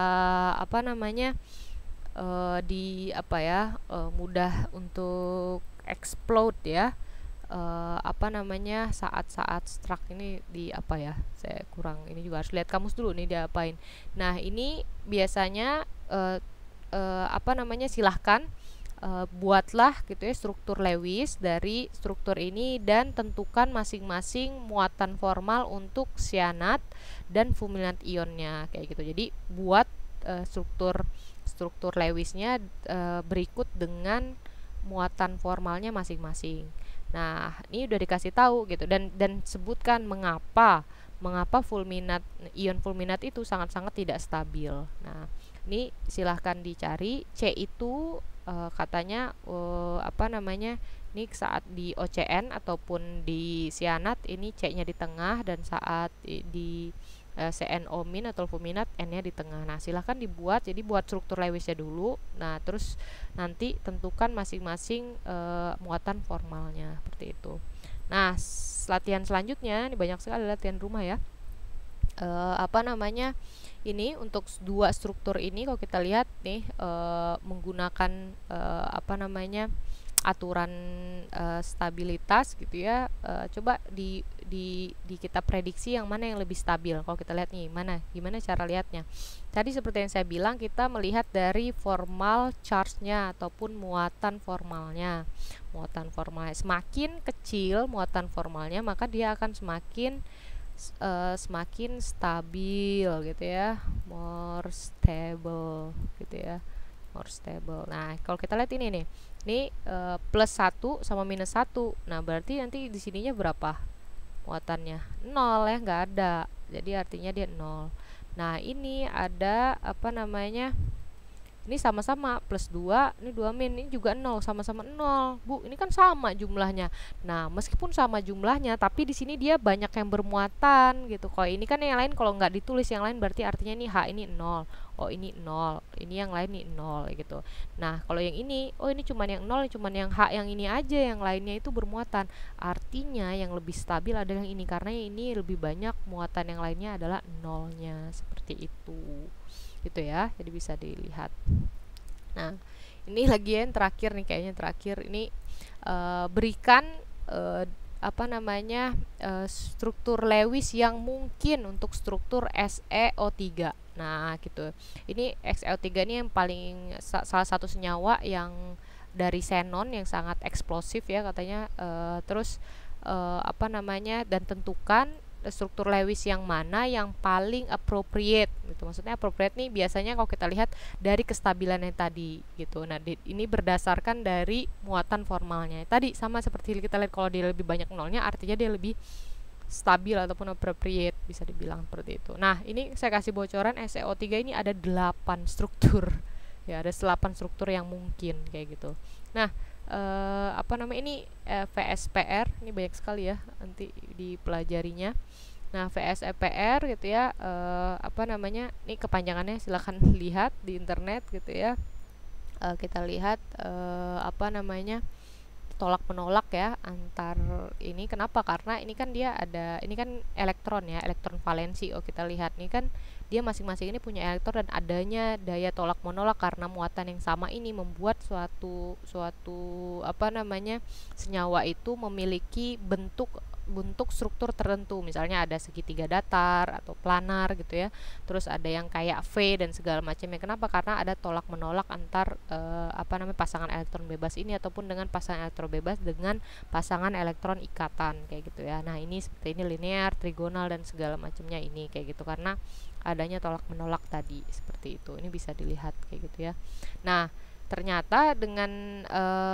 A: apa namanya, mudah untuk explode ya. Apa namanya, saat-saat struck ini di apa ya, saya kurang, ini juga harus lihat kamus dulu nih diapain. Nah, ini biasanya apa namanya, silahkan buatlah gitu ya struktur Lewis dari struktur ini dan tentukan masing-masing muatan formal untuk cyanat dan fulminat ionnya kayak gitu. Jadi buat struktur Lewisnya berikut dengan muatan formalnya masing-masing. Nah, ini udah dikasih tahu gitu, dan sebutkan mengapa ion fulminat itu sangat-sangat tidak stabil. Nah, ini silahkan dicari. C itu katanya apa namanya, ini saat di OCN ataupun di cyanat ini C-nya di tengah, dan saat di CNO- atau fulminat N-nya di tengah. Nah, silahkan dibuat. Jadi buat struktur Lewisnya dulu. Nah, terus nanti tentukan masing-masing muatan formalnya seperti itu. Nah, latihan selanjutnya, ini banyak sekali latihan rumah ya. Apa namanya, ini untuk dua struktur ini kalau kita lihat nih menggunakan apa namanya, aturan stabilitas gitu ya. Coba di kita prediksi yang mana yang lebih stabil. Kalau kita lihat nih, gimana cara lihatnya. Tadi seperti yang saya bilang, kita melihat dari formal charge-nya ataupun muatan formalnya. Semakin kecil muatan formalnya, maka dia akan semakin semakin stabil gitu ya, more stable gitu ya, more stable. Nah, kalau kita lihat ini nih, ini plus 1 sama minus 1. Nah, berarti nanti di sininya berapa muatannya? 0 ya, nggak ada. Jadi artinya dia 0. Nah, ini ada apa namanya? Ini sama-sama plus 2, ini 2 min, ini juga 0, sama-sama 0. Bu, ini kan sama jumlahnya. Nah, meskipun sama jumlahnya, tapi di sini dia banyak yang bermuatan gitu. Kalau ini kan yang lain kalau nggak ditulis yang lain berarti artinya ini H ini 0. Oh, ini 0. Ini yang lain nih 0 gitu. Nah, kalau yang ini, oh ini cuman yang 0, cuman yang H yang ini aja, yang lainnya itu bermuatan. Artinya yang lebih stabil adalah yang ini karena ini lebih banyak muatan, yang lainnya adalah nolnya. Seperti itu. Gitu ya. Jadi bisa dilihat. Nah, ini lagi yang terakhir nih, kayaknya terakhir ini berikan apa namanya struktur Lewis yang mungkin untuk struktur SeO3. Nah, gitu. Ini SeO3 ini yang paling salah satu senyawa yang dari xenon yang sangat eksplosif ya katanya. Terus apa namanya, dan tentukan struktur Lewis yang mana yang paling appropriate gitu. Maksudnya appropriate nih biasanya kalau kita lihat dari kestabilannya tadi gitu. Nah, ini berdasarkan dari muatan formalnya. Tadi sama seperti kita lihat, kalau dia lebih banyak nolnya artinya dia lebih stabil ataupun appropriate, bisa dibilang seperti itu. Nah, ini saya kasih bocoran SeO3 ini ada 8 struktur. Ya, ada 8 struktur yang mungkin kayak gitu. Nah, apa namanya ini VSPR ini banyak sekali ya nanti dipelajarinya. Nah, VSPR gitu ya, apa namanya ini kepanjangannya, silahkan lihat di internet gitu ya. Kita lihat apa namanya tolak menolak ya antar ini. Kenapa? Karena ini kan dia ada, ini kan elektron ya, elektron valensi. Oh, kita lihat nih kan dia masing-masing ini punya elektron dan adanya daya tolak menolak karena muatan yang sama ini membuat suatu apa namanya senyawa itu memiliki bentuk struktur tertentu. Misalnya ada segitiga datar atau planar gitu ya. Terus ada yang kayak V dan segala macamnya. Kenapa? Karena ada tolak menolak antar apa namanya pasangan elektron bebas ini ataupun dengan pasangan elektron bebas dengan pasangan elektron ikatan kayak gitu ya. Nah, ini seperti ini linear, trigonal dan segala macamnya ini kayak gitu karena adanya tolak menolak tadi seperti itu. Ini bisa dilihat kayak gitu ya. Nah, ternyata dengan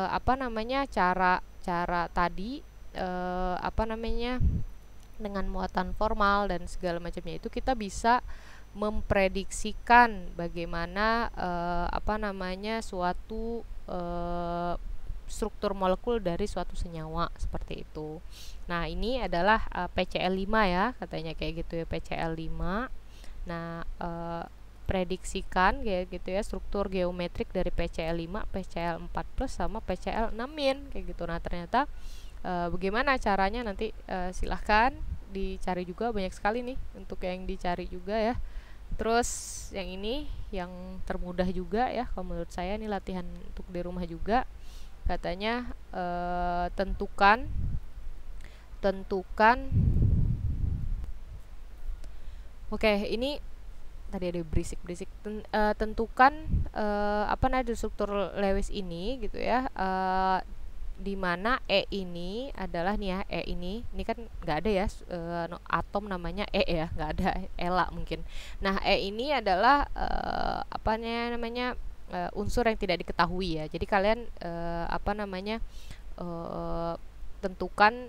A: apa namanya cara tadi apa namanya dengan muatan formal dan segala macamnya itu kita bisa memprediksikan bagaimana apa namanya suatu struktur molekul dari suatu senyawa seperti itu. Nah, ini adalah PCl5 ya, katanya kayak gitu ya, PCl5. Nah, prediksikan kayak gitu ya struktur geometrik dari PCl5, PCl4+ sama PCl6- kayak gitu. Nah, ternyata bagaimana caranya nanti silahkan dicari juga, banyak sekali nih untuk yang dicari juga ya. Terus yang ini yang termudah juga ya kalau menurut saya, ini latihan untuk di rumah juga. Katanya tentukan oke, ini tadi ada berisik-berisik. Tentukan apa namanya struktur Lewis ini gitu ya, di mana E ini adalah nih ya, E ini kan nggak ada ya atom namanya E ya, nggak ada, Ela mungkin. Nah, E ini adalah apa namanya unsur yang tidak diketahui ya. Jadi kalian apa namanya tentukan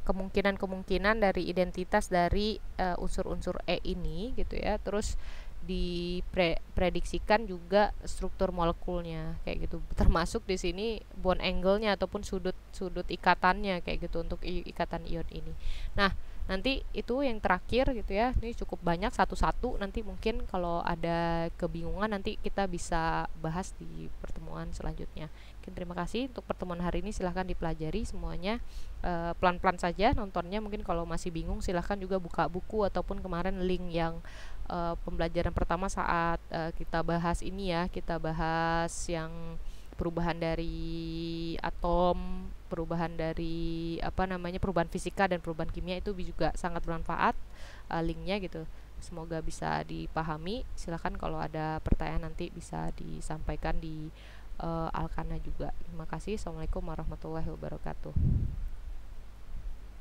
A: kemungkinan dari identitas dari unsur-unsur E ini gitu ya. Terus diprediksikan juga struktur molekulnya kayak gitu, termasuk di sini bond angle-nya ataupun sudut ikatannya kayak gitu untuk ikatan ion ini. Nah, nanti itu yang terakhir gitu ya, ini cukup banyak satu-satu, nanti mungkin kalau ada kebingungan nanti kita bisa bahas di pertemuan selanjutnya. Mungkin terima kasih untuk pertemuan hari ini, silahkan dipelajari semuanya pelan-pelan saja nontonnya. Mungkin kalau masih bingung silahkan juga buka buku ataupun kemarin link yang pembelajaran pertama saat kita bahas ini ya, kita bahas yang perubahan dari atom, perubahan dari apa namanya perubahan fisika dan perubahan kimia, itu juga sangat bermanfaat linknya gitu. Semoga bisa dipahami. Silahkan kalau ada pertanyaan nanti bisa disampaikan di Alkana juga. Terima kasih. Assalamualaikum warahmatullahi wabarakatuh.